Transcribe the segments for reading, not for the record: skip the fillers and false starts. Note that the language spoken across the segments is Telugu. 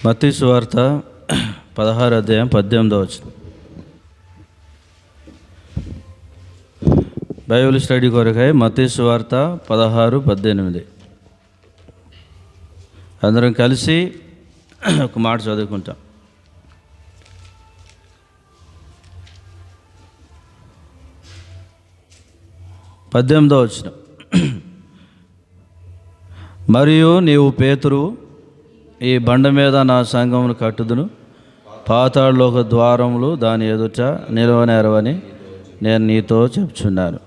మత్తయి సువార్త 16 అధ్యాయం 18 వచనం. బైబిల్ స్టడీ కొరకై మత్తయి సువార్త 16-18 అందరం కలిసి ఒక మాట చదువుకుంటాం. పద్దెనిమిదో వచనం. మరియు నీవు పేతురు, ఈ బండ మీద నా సంఘమును కట్టుదును, పాతాళలోక ద్వారములు దాని ఎదుట నిలవనేరవని నేను నీతో చెప్తున్నాను.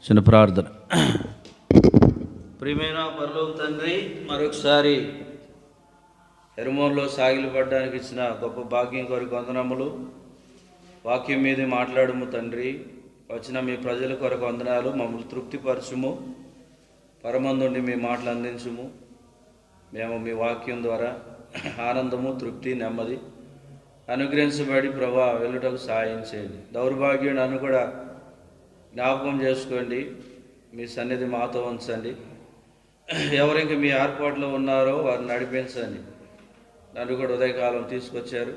చిన్న ప్రార్థన. ప్రియమైన పరలోక తండ్రి, మరొకసారి హెర్మోన్లో సాగిలపడడానికి ఇచ్చిన గొప్ప భాగ్యం కొరకు వందనములు. వాక్యం మీద మాట్లాడము తండ్రి. వచ్చిన మీ ప్రజల కొరకు వందనాలు. మమ్మల్ని తృప్తిపరచుము, పరమందుండి మీ మాటలు అందించుము. మేము మీ వాక్యం ద్వారా ఆనందము, తృప్తి, నెమ్మది అనుగ్రహించబడి ప్రభా వెళ్ళుటకు సహాయం చేయండి. దౌర్భాగ్యం నన్ను కూడా జ్ఞాపకం చేసుకోండి. మీ సన్నిధి మాతో ఉంచండి. ఎవరికి మీ ఏర్పాట్లో ఉన్నారో వారిని నడిపించండి. నన్ను కూడా ఉదయకాలం తీసుకొచ్చారు.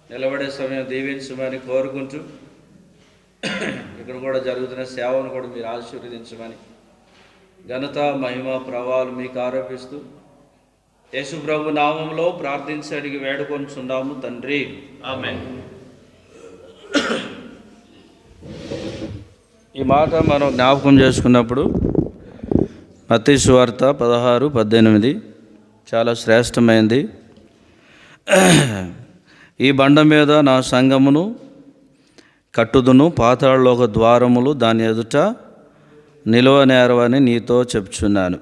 నిలబడే సమయం దీవించమని కోరుకుంటూ ఇక్కడ కూడా జరుగుతున్న సేవను కూడా మీరు ఆశీర్వదించమని ఘనత, మహిమ, ప్రభావాలు మీకు ఆరోపిస్తూ యేసు ప్రభు నామంలో ప్రార్థించి అడిగి వేడుకొంచున్నాము తండ్రి, ఆమేన్. ఈ మాట మనం జ్ఞాపకం చేసుకున్నప్పుడు మత్తయి సువార్త 16-18 చాలా శ్రేష్టమైంది. ఈ బండ మీద నా సంఘమును కట్టుదును, పాతాళలోక ద్వారములు దాని ఎదుట నిలవనేరవని నీతో చెప్తున్నాను.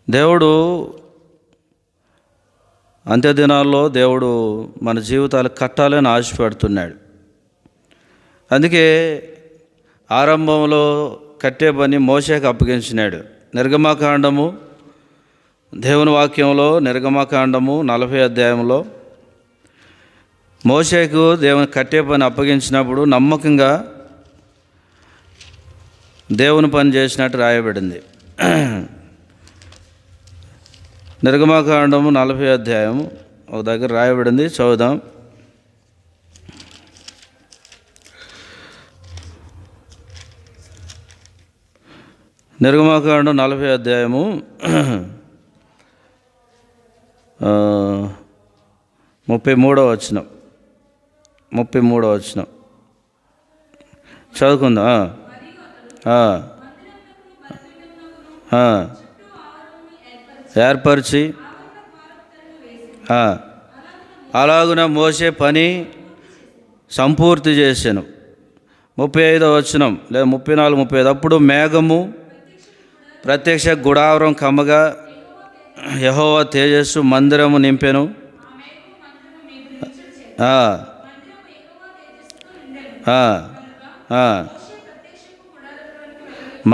దేవుడు అంత్యదినాల్లో దేవుడు మన జీవితాలు కట్టాలని ఆశపడుతున్నాడు. అందుకే ఆరంభంలో కట్టే పని మోషేకు అప్పగించినాడు. నిర్గమకాండము, దేవుని వాక్యంలో నిర్గమకాండము 40 అధ్యాయంలో మోషేకు దేవుని కట్టే పని అప్పగించినప్పుడు నమ్మకంగా దేవుని పని చేసినట్టు రాయబడింది. నిర్గమకాండము 40 అధ్యాయం ఒక దగ్గర రాయబడింది, చదువుదాం. నిర్గమకాండం 40 అధ్యాయము 33వ వచనం. 33వ వచనం చదువుకుందాం. ఏర్పరిచి అలాగున మోసే పని సంపూర్తి చేశాను. 35వ వచనం లేదా 34-35. అప్పుడు మేఘము ప్రత్యక్ష గుడారం కమ్మగా యెహోవా తేజస్సు మందిరము నింపెను.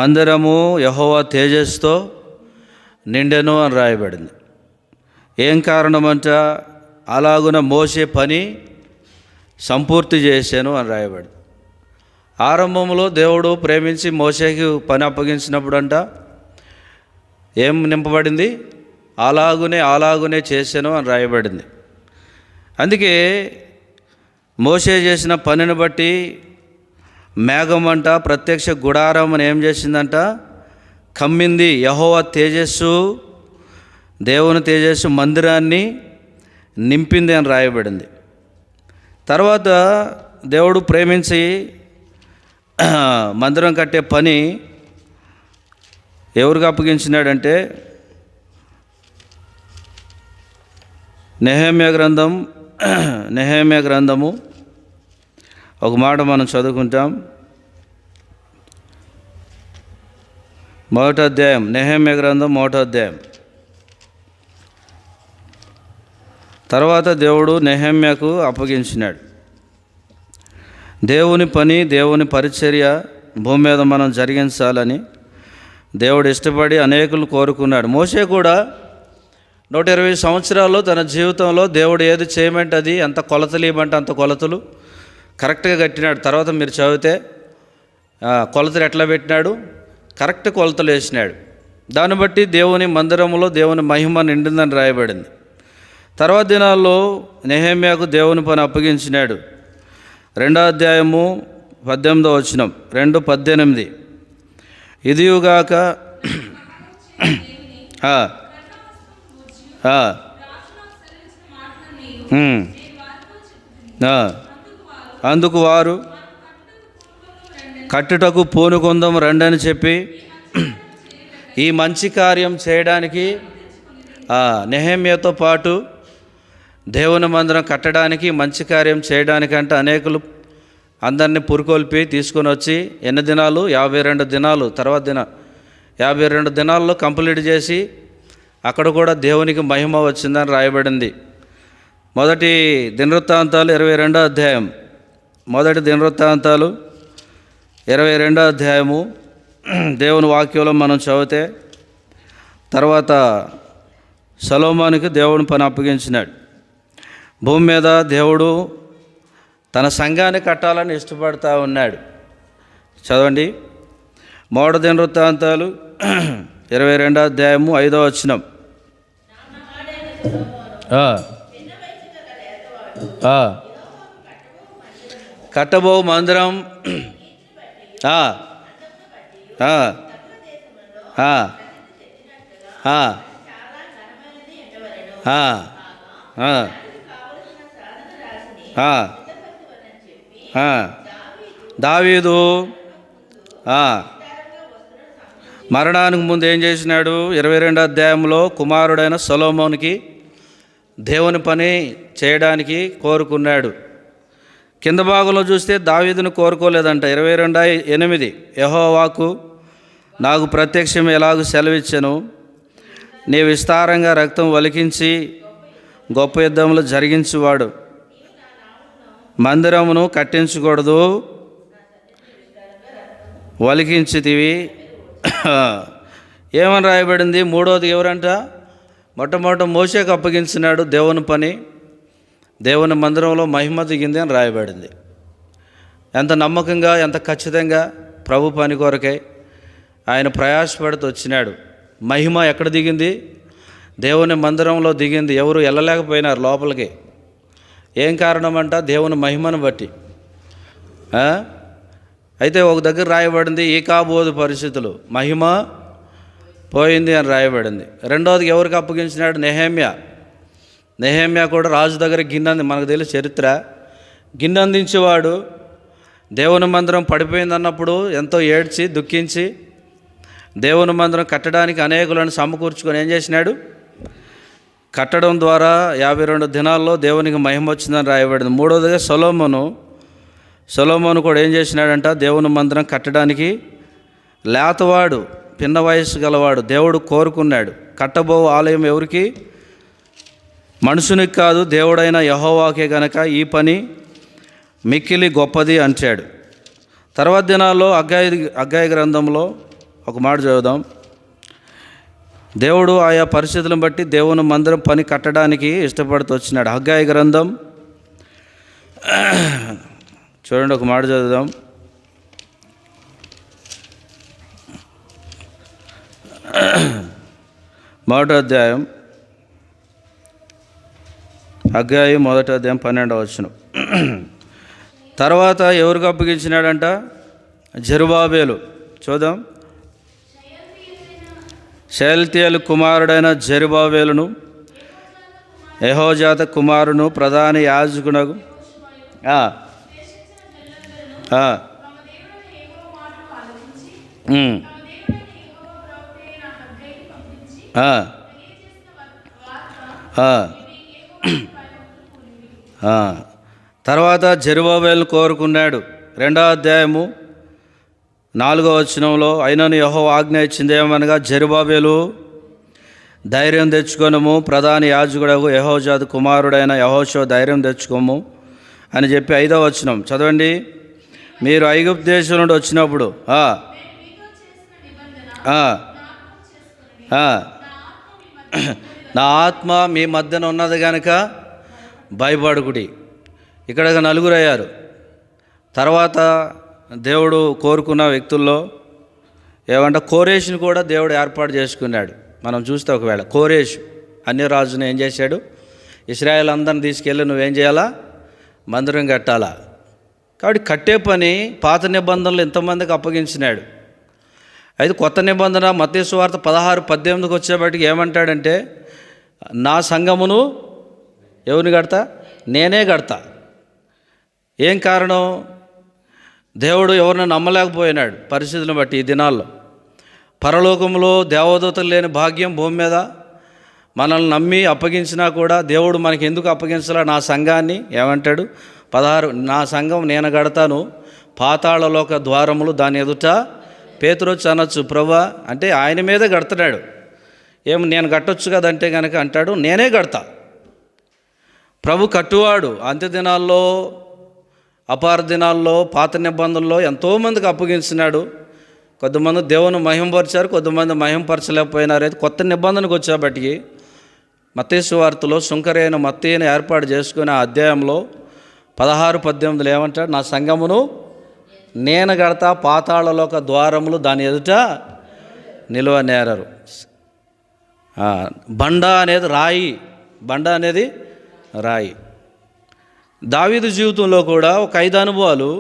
మందిరము యెహోవా తేజస్సుతో నిండెను అని రాయబడింది. ఏం కారణమంట? అలాగున మోసే పని సంపూర్తి చేశాను అని రాయబడింది. ఆరంభంలో దేవుడు ప్రేమించి మోసేకి పని అప్పగించినప్పుడు అంట ఏం నింపబడింది? అలాగునే చేశాను అని రాయబడింది. అందుకే మోసే చేసిన పనిని బట్టి మేఘం అంట ప్రత్యక్ష గుడారం అని ఏం చేసిందంట? కమ్మింది. యెహోవా తేజస్సు, దేవుని తేజస్సు మందిరాన్ని నింపింది అని రాయబడింది. తర్వాత దేవుడు ప్రేమించి మందిరం కట్టే పని ఎవరికి అప్పగించినాడంటే నెహెమ్యా గ్రంథము ఒక మాట మనం చదువుకుంటాం. 1వ అధ్యాయం, నెహెమ్యా గ్రంథం 1వ అధ్యాయం. తర్వాత దేవుడు నెహెమ్యాకు అప్పగించినాడు. దేవుని పని, దేవుని పరిచర్య భూమి మీద మనం జరిగించాలని దేవుడు ఇష్టపడి అనేకులు కోరుకున్నాడు. మోషే కూడా 120 సంవత్సరాల్లో తన జీవితంలో దేవుడు ఏది చేయమంటే అది, ఎంత కొలతలు ఇవ్వమంటే అంత కొలతలు కరెక్ట్గా కట్టినాడు. తర్వాత మీరు చదివితే కొలతలు ఎట్లా పెట్టినాడు? కరెక్ట్ కొలతలు వేసినాడు. దాన్ని బట్టి దేవుని మందిరంలో దేవుని మహిమ నిండిందని రాయబడింది. తర్వాత దినాల్లో నెహెమ్యాకు దేవుని పని అప్పగించినాడు. 2వ అధ్యాయము 18వ వచనం, 2:18. ఇదియుగాక అందుకు వారు కట్టుటకు పూనుకొందం రండని చెప్పి ఈ మంచి కార్యం చేయడానికి నెహెమ్యాతో పాటు దేవుని మందిరం కట్టడానికి, మంచి కార్యం చేయడానికంటే అనేకులు అందరినీ పురుకొల్పి తీసుకొని వచ్చి ఎన్ని దినాలు, 52 దినాలు, తర్వాత 52 దినాల్లో కంప్లీట్ చేసి అక్కడ కూడా దేవునికి మహిమ వచ్చిందని రాయబడింది. మొదటి దినవృత్తాంతాలు 22వ అధ్యాయం, మొదటి దినవృత్తాంతాలు 22వ అధ్యాయము దేవుని వాక్యంలో మనం చదివితే, తర్వాత సొలొమోనుకి దేవుని పని అప్పగించినాడు. భూమి మీద దేవుడు తన సంఘాన్ని కట్టాలని ఇష్టపడతా ఉన్నాడు. చదవండి, మొదటి దినవృత్తాంతాలు 22వ అధ్యాయము 5వ వచనం. కట్టబో మందిరం దావీదు మరణానికి ముందు ఏం చేసినాడు? 22వ అధ్యాయంలో కుమారుడైన సొలొమోనుకి దేవుని పని చేయడానికి కోరుకున్నాడు. కింద భాగంలో చూస్తే దావీదును కోరుకోలేదంట. 22:8 యెహోవాకు నాకు ప్రత్యక్షం ఎలాగూ సెలవిచ్చెను, నీ విస్తారంగా రక్తం వలికించి గొప్ప యుద్ధములు జరిగించువాడు, మందిరమును కట్టించకూడదు, వలికించితివి. ఏమని రాయబడింది? మూడోది ఎవరంట? మొట్టమొదట మోషేకు అప్పగించినాడు దేవుని పని. దేవుని మందిరంలో మహిమ దిగింది అని రాయబడింది. ఎంత నమ్మకంగా, ఎంత ఖచ్చితంగా ప్రభు పని కొరకై ఆయన ప్రయాసపడుతూ వచ్చినాడు. మహిమ ఎక్కడ దిగింది? దేవుని మందిరంలో దిగింది. ఎవరు వెళ్ళలేకపోయినారు లోపలికి. ఏం కారణం అంట? దేవుని మహిమను బట్టి. అయితే ఒక దగ్గర రాయబడింది, ఈకాబోదు పరిస్థితులు, మహిమ పోయింది అని రాయబడింది. రెండవది ఎవరికి అప్పగించినాడు? నెహెమ్యా కూడా రాజు దగ్గర గిన్నె, మనకు తెలుసు చరిత్ర, గిన్నె అందించేవాడు. దేవుని మందిరం పడిపోయింది అన్నప్పుడు ఎంతో ఏడ్చి దుఃఖించి దేవుని మందిరం కట్టడానికి అనేకులను సమకూర్చుకొని ఏం చేసినాడు? కట్టడం ద్వారా 52 దినాల్లో దేవునికి మహిమ వచ్చిందని రాయబడింది. మూడవదిగా సొలొమోను కూడా ఏం చేసినాడంట? దేవుని మందిరం కట్టడానికి లేతవాడు, పిన్న వయస్సు గలవాడు. దేవుడు కోరుకున్నాడు. కట్టబో ఆలయం ఎవరికి? మనుషునికి కాదు, దేవుడైన యెహోవాకే గనక ఈ పని మిక్కిలి గొప్పది అంటాడు. తర్వాత దినాల్లో హగ్గయి గ్రంథంలో ఒక మాట చదువుదాం. దేవుడు ఆయా పరిస్థితులను బట్టి దేవుని మందిరం పని కట్టడానికి ఇష్టపడుతూ వచ్చినాడు. హగ్గయి గ్రంథం చూడండి, ఒక మాట చదువుదాం. మొదటి అధ్యాయం, హగ్గయి 1వ అధ్యాయం 12వ వచనం. తర్వాత ఎవరికి అప్పగించినాడంట? జెరుబ్బాబెలు. చూద్దాం. షయల్తీయేలు కుమారుడైన జెరుబ్బాబెలును, యెహోజాదా కుమారును, ప్రధాన యాజకునగు తర్వాత జెరుబ్బాబెలు కోరుకున్నాడు. 2వ అధ్యాయము 4వ వచనంలో, అయినను యెహోవా ఆజ్ఞ ఇచ్చిందేమనగా, జెరుబ్బాబెలు ధైర్యం తెచ్చుకొనుము, ప్రధాన యాజకుడగు యెహోజాదా కుమారుడైన యెహోషువ ధైర్యం తెచ్చుకోము అని చెప్పి 5వ వచనం చదవండి. మీరు ఐగుప్తు దేశం నుండి వచ్చినప్పుడు నా ఆత్మ మీ మధ్యన ఉన్నది కనుక భయపడుకుడి. ఇక్కడ 4 అయ్యారు. తర్వాత దేవుడు కోరుకున్న వ్యక్తుల్లో ఏమంటే కోరేషుని కూడా దేవుడు ఏర్పాటు చేసుకున్నాడు. మనం చూస్తే ఒకవేళ కోరేషు అన్య రాజును ఏం చేశాడు? ఇశ్రాయేల్ అందరిని తీసుకెళ్ళి నువ్వేం చేయాలా? మందిరం కట్టాలా. కాబట్టి కట్టే పని పాత నిబంధనలు ఎంతమందికి అప్పగించినాడు. అయితే కొత్త నిబంధన మత్తయి సువార్త 16:18 వచ్చేబట్టికి ఏమంటాడంటే, నా సంఘమును ఎవరిని కడతా? నేనే కడతా. ఏం కారణం? దేవుడు ఎవరిని నమ్మలేకపోయినాడు పరిస్థితులను బట్టి. ఈ దినాల్లో పరలోకంలో దేవదూతలు లేని భాగ్యం భూమి మీద మనల్ని నమ్మి అప్పగించినా కూడా దేవుడు మనకి ఎందుకు అప్పగించాలా? నా సంఘాన్ని ఏమంటాడు? 16, నా సంఘం నేను కడతాను, పాతాళలోక ద్వారములు దాని ఎదుట. పేతురు వచ్చి అనొచ్చు, ప్రభువా అంటే ఆయన మీదే కడుతున్నాడు. నేను కట్టొచ్చు కదంటే కనుక అంటాడు, నేనే కడతా. ప్రభు కట్టువాడు. అంత్య దినాల్లో, అపార దినాల్లో, పాత నిబంధనల్లో ఎంతోమందికి అప్పగించినాడు. కొంతమంది దేవుని మహింపరిచారు, కొంతమంది మహింపరచలేకపోయినారు. అయితే కొత్త నిబంధనకు వచ్చేబట్టికి మత్తయి సువార్తలో సుంకరైన మత్తయిని ఏర్పాటు చేసుకునే ఆ అధ్యాయంలో 16:18 ఏమంటాడు? నా సంఘమును నేను కడతా, పాతాళలోక ద్వారములు దాని ఎదుట నిలువనేరరు. బండ అనేది రాయి, బండ అనేది రాయి. దావీదు జీవితంలో కూడా ఒక 5 అనుభవాలు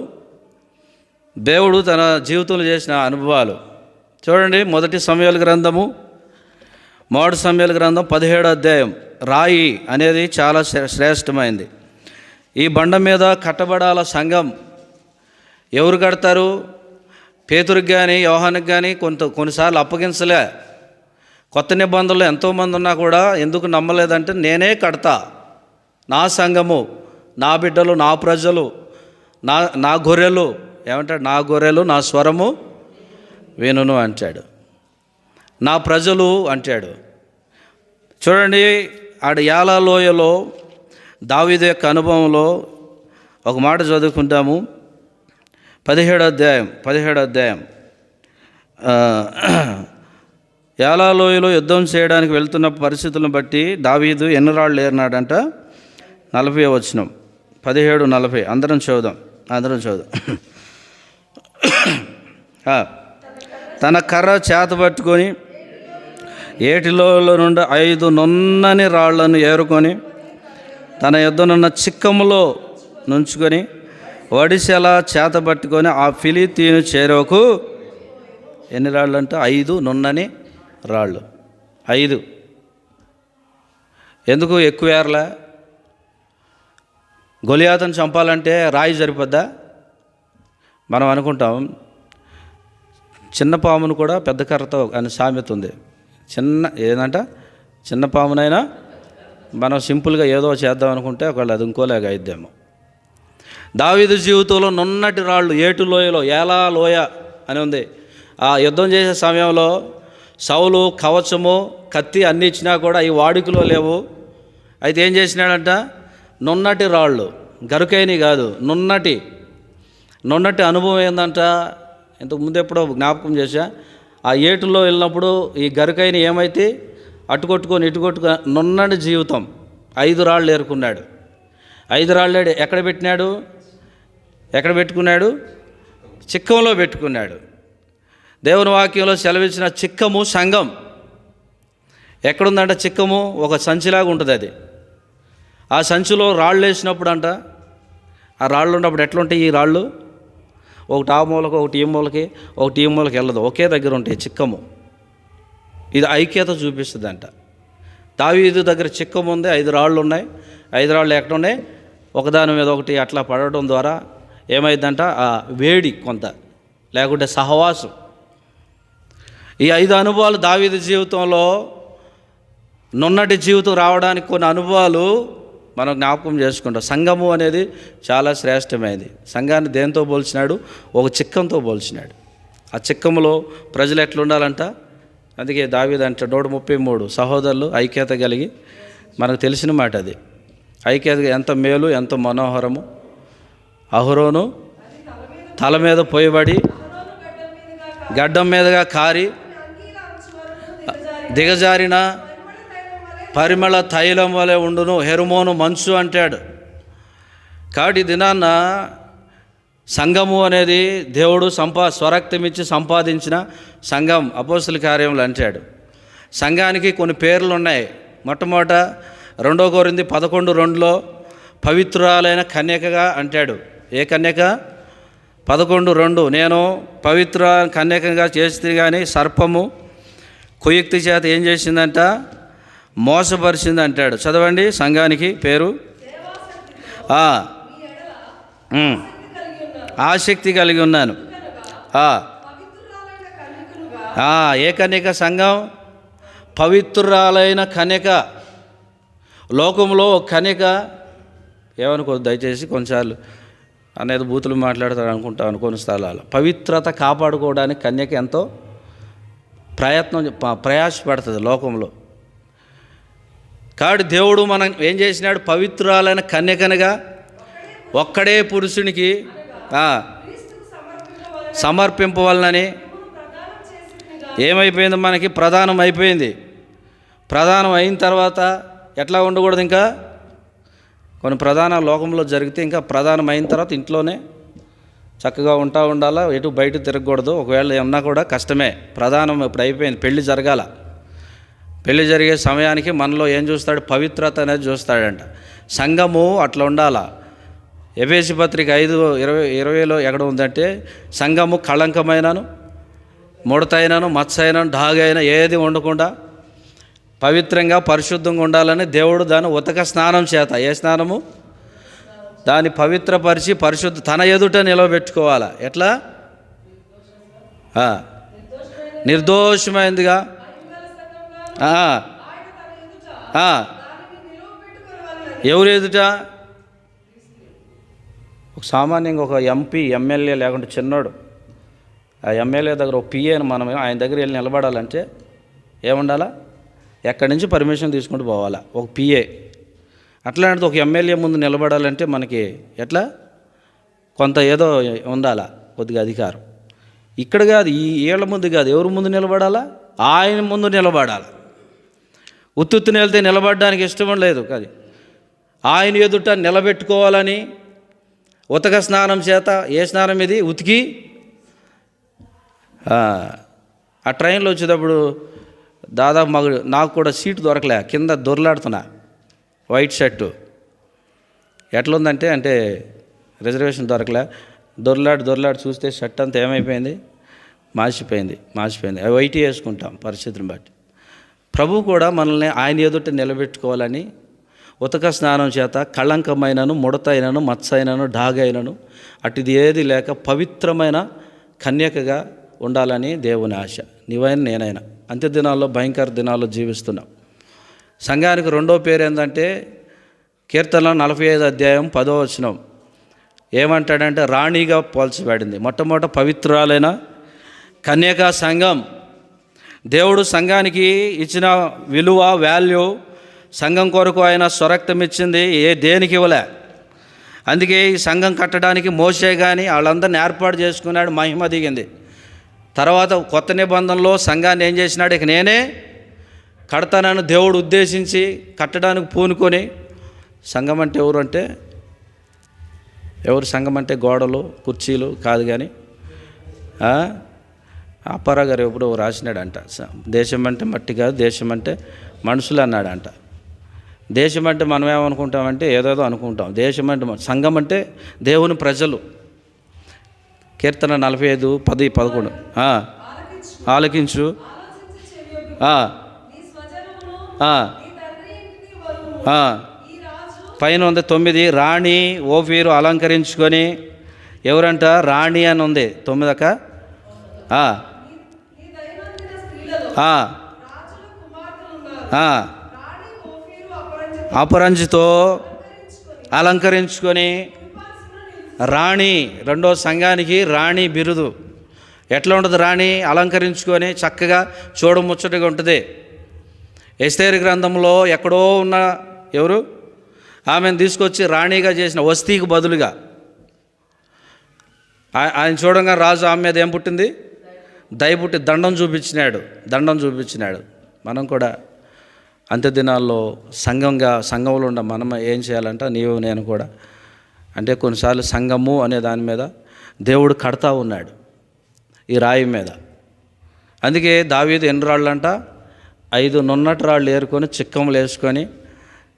దేవుడు తన జీవితంలో చేసిన అనుభవాలు చూడండి. మొదటి సమూయేలు గ్రంథము 17వ అధ్యాయం. రాయి అనేది చాలా శ్రేష్టమైంది. ఈ బండ మీద కట్టబడాల సంఘం. ఎవరు కడతారు? పేతురుకి కానీ యోహానుకి కానీ కొన్నిసార్లు అప్పగించలే. కొత్త నిబంధనలు ఎంతోమంది ఉన్నా కూడా ఎందుకు నమ్మలేదంటే, నేనే కడతా, నా సంఘము, నా బిడ్డలు, నా ప్రజలు, నా గొర్రెలు. ఏమంటాడు? నా గొర్రెలు నా స్వరము వినును అంటాడు. నా ప్రజలు అంటాడు. చూడండి, ఆడ యాలా లోయలో దావీదు యొక్క అనుభవంలో ఒక మాట చదువుకుంటాము. 17వ అధ్యాయం. యాలా లోయలో యుద్ధం చేయడానికి వెళ్తున్న పరిస్థితులను బట్టి దావీదు ఎన్ని రాళ్ళు ఏరినాడంట? 40వ వచనం, 17:40. అందరం చదువుదాం. తన కర్ర చేత పట్టుకొని ఏటిలో నుండి 5 నున్నని రాళ్లను ఏరుకొని తన యొద్దనున్న చిక్కములో నుంచుకొని వడిసెల చేత పట్టుకొని ఆ ఫిలిస్తీను చేరువకు ఎన్ని రాళ్ళు అంటే 5 నున్నని రాళ్ళు. 5 ఎందుకు ఎక్కువ ఏరలే? గొలియాతును చంపాలంటే రాయి సరిపోద్దా? మనం అనుకుంటాం చిన్న పామును కూడా పెద్ద కర్రతో అని సామెత ఉంది. చిన్న పామునైనా మనం సింపుల్గా ఏదో చేద్దాం అనుకుంటే ఒకళ్ళు అది ఇంకోలాగా అయిద్దేమో. దావీదు జీవితంలో నున్నటి రాళ్ళు ఏటు లోయలో, ఏలా లోయ అని ఉంది. ఆ యుద్ధం చేసే సమయంలో సౌలు కవచము, కత్తి అన్నీ ఇచ్చినా కూడా ఈ వాడుకలో లేవు. అయితే ఏం చేసినాడంట? నున్నటి రాళ్ళు, గరుకైనవి కాదు, నున్నటి అనుభవం ఏందంట? ఇంతకుముందు ఎప్పుడో జ్ఞాపకం చేశా. ఆ ఏటులో వెళ్ళినప్పుడు ఈ గరుకైన ఏమైతే అటుకొట్టుకొని ఇటుకొట్టుకొని నున్నటి జీవితం. 5 రాళ్ళు ఏరుకున్నాడు. 5 రాళ్ళు ఎక్కడ పెట్టుకున్నాడు? చిక్కంలో పెట్టుకున్నాడు. దేవుని వాక్యంలో సెలవిచ్చిన చిక్కము సంఘం ఎక్కడుందంట? చిక్కము ఒక సంచిలాగా ఉంటుంది. అది ఆ సంచిలో రాళ్ళు వేసినప్పుడు అంట, ఆ రాళ్ళు ఉన్నప్పుడు ఎట్లుంటాయి ఈ రాళ్ళు? ఒకటి ఆ మూలకు, ఒకటి ఈ మూలకి, ఒకటి ఈ మూలకి వెళ్ళదు, ఒకే దగ్గర ఉంటాయి. చిక్కము ఇది ఐక్యత చూపిస్తుంది అంట. దావీదు దగ్గర చిక్కము ఉంది, 5 రాళ్ళు ఉన్నాయి. 5 రాళ్ళు ఎక్కడ ఉన్నాయి? ఒకదాని మీద ఒకటి అట్లా పడటం ద్వారా ఏమైందంట? ఆ వేడి కొంత, లేకుంటే సహవాసం. ఈ 5 అనుభవాలు దావీదు జీవితంలో నున్నటి జీవితం రావడానికి కొన్ని అనుభవాలు మనం జ్ఞాపకం చేసుకుంటాం. సంఘము అనేది చాలా శ్రేష్టమైనది. సంఘాన్ని దేంతో పోల్చినాడు? ఒక చిక్కంతో పోల్చినాడు. ఆ చిక్కములో ప్రజలు ఎట్లుండాలంట? అందుకే దావీదు అంటే 133 సహోదరులు ఐక్యత కలిగి, మనకు తెలిసిన మాట అది. ఐక్యత ఎంత మేలు, ఎంత మనోహరము. అహరోను తల మీద పోయబడి గడ్డం మీదుగా కారి దిగజారిన పరిమళ తైలం వలె ఉండును, హెర్మోను మంచు అంటాడు. కాబట్టి దినాన్న సంఘము అనేది దేవుడు స్వరక్తమిచ్చి సంపాదించిన సంఘం అపోస్తుల కార్యములు అంటాడు. సంఘానికి కొన్ని పేర్లు ఉన్నాయి. మొట్టమొదట 2 కొరింథీ 11:2లో పవిత్రురాలైన కన్యకగా అంటాడు. ఏ కన్యక? 11:2 నేను పవిత్ర కన్యకగా చేస్తే కానీ సర్పము కుయుక్తి చేత ఏం చేసిందంట? మోసపరిచింది అంటాడు. చదవండి సంఘానికి పేరు. ఆసక్తి కలిగి ఉన్నాను. ఏ కన్యక? సంఘం పవిత్రురాలైన కన్యక. లోకంలో కన్యక ఏమనుకో దయచేసి, కొన్నిసార్లు అనేది బూతులు మాట్లాడతాడు అనుకుంటాను కొన్ని స్థలాలు. పవిత్రత కాపాడుకోవడానికి కన్యక ఎంతో ప్రయాసపడుతుంది లోకంలో. కాబట్టి దేవుడు మనం ఏం చేసినాడు? పవిత్రాలైన కన్యకనగా ఒక్కడే పురుషునికి సమర్పింపవలనని ఏమైపోయింది? మనకి ప్రధానం అయిపోయింది. ప్రధానం అయిన తర్వాత ఎట్లా ఉండకూడదు? ఇంకా కొన్ని ప్రధాన లోకంలో జరిగితే ఇంకా ప్రధానం అయిన తర్వాత ఇంట్లోనే చక్కగా ఉండాలా, ఎటు బయట తిరగకూడదు. ఒకవేళ ఏమన్నా కూడా కష్టమే. ప్రధానం ఇప్పుడు అయిపోయింది, పెళ్లి జరగాల. పెళ్లి జరిగే సమయానికి మనలో ఏం చూస్తాడు? పవిత్రత అనేది చూస్తాడంట. సంఘము అట్లా ఉండాలా. ఎఫెసీ పత్రిక 5:20లో ఎక్కడ ఉందంటే, సంఘము కళంకమైనను ముడతైనను మచ్చైనను డాగైన ఏది ఉండకుండా పవిత్రంగా పరిశుద్ధంగా ఉండాలని దేవుడు దాన్ని ఉతక స్నానం చేత, ఏ స్నానము? దాన్ని పవిత్రపరిచి పరిశుద్ధ తన ఎదుట నిలబెట్టుకోవాలా. ఎట్లా? నిర్దోషమైందిగా ఎవరు ఎదుట? సామాన్యంగా ఒక ఎంపీ, ఎమ్మెల్యే లేకుంటే చిన్నోడు, ఆ ఎమ్మెల్యే దగ్గర ఒక పిఏని మనం ఆయన దగ్గర వెళ్ళి నిలబడాలంటే ఏముండాలా? ఎక్కడి నుంచి పర్మిషన్ తీసుకుంటూ పోవాలా. ఒక పిఏ అట్లాంటిది ఒక ఎమ్మెల్యే ముందు నిలబడాలంటే మనకి ఎట్లా? కొంత ఏదో ఉండాలా, కొద్దిగా అధికారం. ఇక్కడ కాదు, ఈ ఏళ్ల ముందు కాదు, ఎవరి ముందు నిలబడాలా? ఆయన ముందు నిలబడాలి. ఉత్తుత్తుని వెళ్తే నిలబడడానికి ఇష్టం లేదు. కాదు, ఆయన ఎదుట నిలబెట్టుకోవాలని ఉతక స్నానం చేత. ఏ స్నానం ఇది? ఉతికి. ఆ ట్రైన్లో వచ్చేటప్పుడు దాదాపు నాకు కూడా సీటు దొరకలే, కింద దొర్లాడుతున్నా. వైట్ షర్టు ఎట్లుందంటే రిజర్వేషన్ దొరకలే. దొర్లాడు చూస్తే షర్ట్ అంతా ఏమైపోయింది? మాసిపోయింది. అవి వైట్ వేసుకుంటాం పరిస్థితిని బట్టి. ప్రభు కూడా మనల్ని ఆయన ఎదుట నిలబెట్టుకోవాలని ఉతక స్నానం చేత కళంకమైనను ముడతైనను మచ్చైనను డాగైనను అటుది ఏది లేక పవిత్రమైన కన్యకగా ఉండాలని దేవుని ఆశ. నీవైనా నేనైనా అంత్య దినాల్లో, భయంకర దినాల్లో జీవిస్తున్నాం. సంఘానికి రెండో పేరు ఏంటంటే, కీర్తన 45:10 ఏమంటాడంటే, రాణిగా పోల్చబడింది. మొట్టమొదట పవిత్రాలైన కన్యకా సంఘం. దేవుడు సంఘానికి ఇచ్చిన విలువ, వాల్యూ, సంఘం కొరకు ఆయన స్వరక్తం ఇచ్చింది దేనికి ఇవ్వలే. అందుకే ఈ సంఘం కట్టడానికి మోషే కానీ వాళ్ళందరిని ఏర్పాటు చేసుకున్నాడు, మహిమ దిగింది. తర్వాత కొత్త నిబంధనలో సంఘాన్ని ఏం చేసినాడు? ఇక నేనే కడతానని దేవుడు ఉద్దేశించి కట్టడానికి పూనుకొని. సంఘం అంటే ఎవరు? సంఘం అంటే గోడలు, కుర్చీలు కాదు. కానీ అప్పారావు గారు ఎప్పుడో రాసినాడంట, దేశం అంటే మట్టి కాదు, దేశం అంటే మనుషులు అన్నాడంట. దేశం అంటే మనం ఏమనుకుంటామంటే ఏదేదో అనుకుంటాం. దేశం అంటే, సంఘం అంటే దేవుని ప్రజలు. కీర్తన 45:10-11 ఆలకించు, పైన ఉంది 9 రాణి ఓఫీరు అలంకరించుకొని. ఎవరంట? రాణి అని ఉంది 9. అపరంజితో అలంకరించుకొని. రాణి రెండో సంఘానికి రాణి బిరుదు. ఎట్లా ఉంటుంది? రాణి అలంకరించుకొని చక్కగా చూడముచ్చటగా ఉంటుంది. ఎస్తేరు గ్రంథంలో ఎక్కడో ఉన్న ఎవరు? ఆమెను తీసుకొచ్చి రాణిగా చేసిన వస్తీకి బదులుగా ఆయన చూడంగా రాజు ఆమె మీద ఏం పుట్టింది? దయ పుట్టి దండం చూపించినాడు. మనం కూడా అంత్య దినాల్లో సంఘంలో ఉన్న మనం ఏం చేయాలంటే, నీవు నేను కూడా అంటే కొన్నిసార్లు సంఘము అనే దాని మీద దేవుడు కడతా ఉన్నాడు, ఈ రాయి మీద. అందుకే దావీదు ఎన్ని రాళ్ళంట? 5 నున్నటి రాళ్ళు ఏరుకొని చిక్కములు వేసుకొని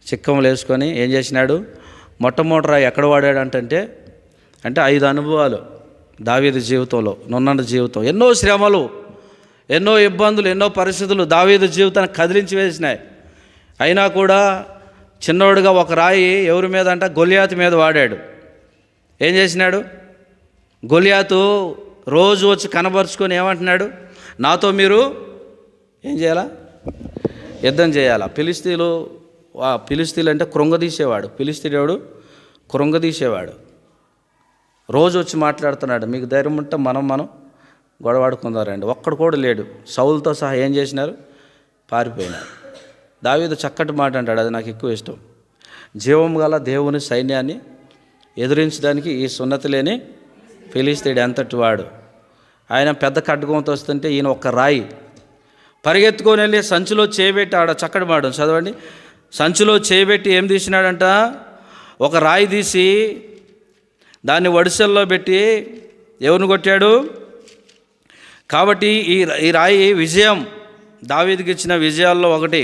చిక్కములు వేసుకొని ఏం చేసినాడు? మొట్టమొదటి రాయి ఎక్కడ వాడాడు అంటే 5 అనుభవాలు దావీదు జీవితంలో, నున్నటి జీవితం, ఎన్నో శ్రమలు, ఎన్నో ఇబ్బందులు, ఎన్నో పరిస్థితులు దావీదు జీవితాన్ని కదిలించి వేసినాయి. అయినా కూడా చిన్నోడుగా ఒక రాయి ఎవరి మీద గొలియాతు మీద వాడాడు. ఏం చేసినాడు? గొలియాతు రోజు వచ్చి కనబరుచుకొని ఏమంటున్నాడు? నాతో మీరు ఏం చేయాలా? యుద్ధం చేయాలా? ఫిలిస్తీన్లు అంటే కృంగదీసేవాడు. ఫిలిస్తీనుడు కృంగదీసేవాడు. రోజు వచ్చి మాట్లాడుతున్నాడు, మీకు ధైర్యం ఉంటే మనం గొడవాడుకుందారండి. ఒక్కడు కూడా లేడు. సౌలుతో సహా ఏం చేసినారు? పారిపోయినారు. దావీదు చక్కటి మాట అంటాడు, అది నాకు ఎక్కువ ఇష్టం. జీవం గల దేవుని సైన్యాన్ని ఎదిరించడానికి ఈ సున్నతి లేని ఫిలిస్తీయుడు ఎంతటి వాడు. ఆయన పెద్ద ఖడ్గంతో వస్తుంటే ఈయన ఒక రాయి పరిగెత్తుకొని వెళ్ళి సంచిలో చేయబెట్టి, ఆడ చక్కటి మాట చదవండి, సంచిలో చేయబెట్టి ఏం తీసినాడంట? ఒక రాయి తీసి దాన్ని వడిసెల్లో పెట్టి ఎవరిని కొట్టాడు? కాబట్టి ఈ రాయి విజయం, దావీదుకి ఇచ్చిన విజయాల్లో ఒకటి.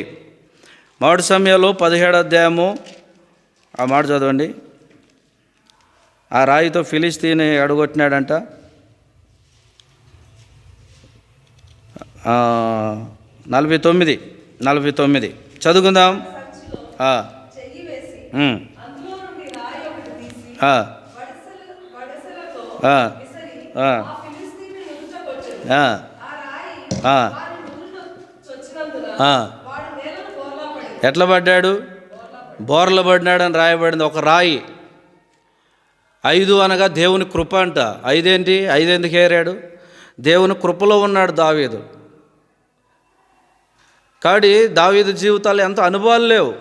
మొదటి సమయంలో 17వ అధ్యాయము ఆ మాట చదవండి. ఆ రాయితో ఫిలిస్తీని అడగొట్టినాడంట. 49 చదువుకుందాం. ఎట్లా పడ్డాడు? బోర్ల పడినాడని రాయబడింది. ఒక రాయి. 5 అనగా దేవుని కృప అంట. 5 ఏంటి? 5 ఎందుకు ఏరాడు? దేవుని కృపలో ఉన్నాడు దావీదు. కాబట్టి దావీదు జీవితాలు ఎంత అనుభవాలు లేవు,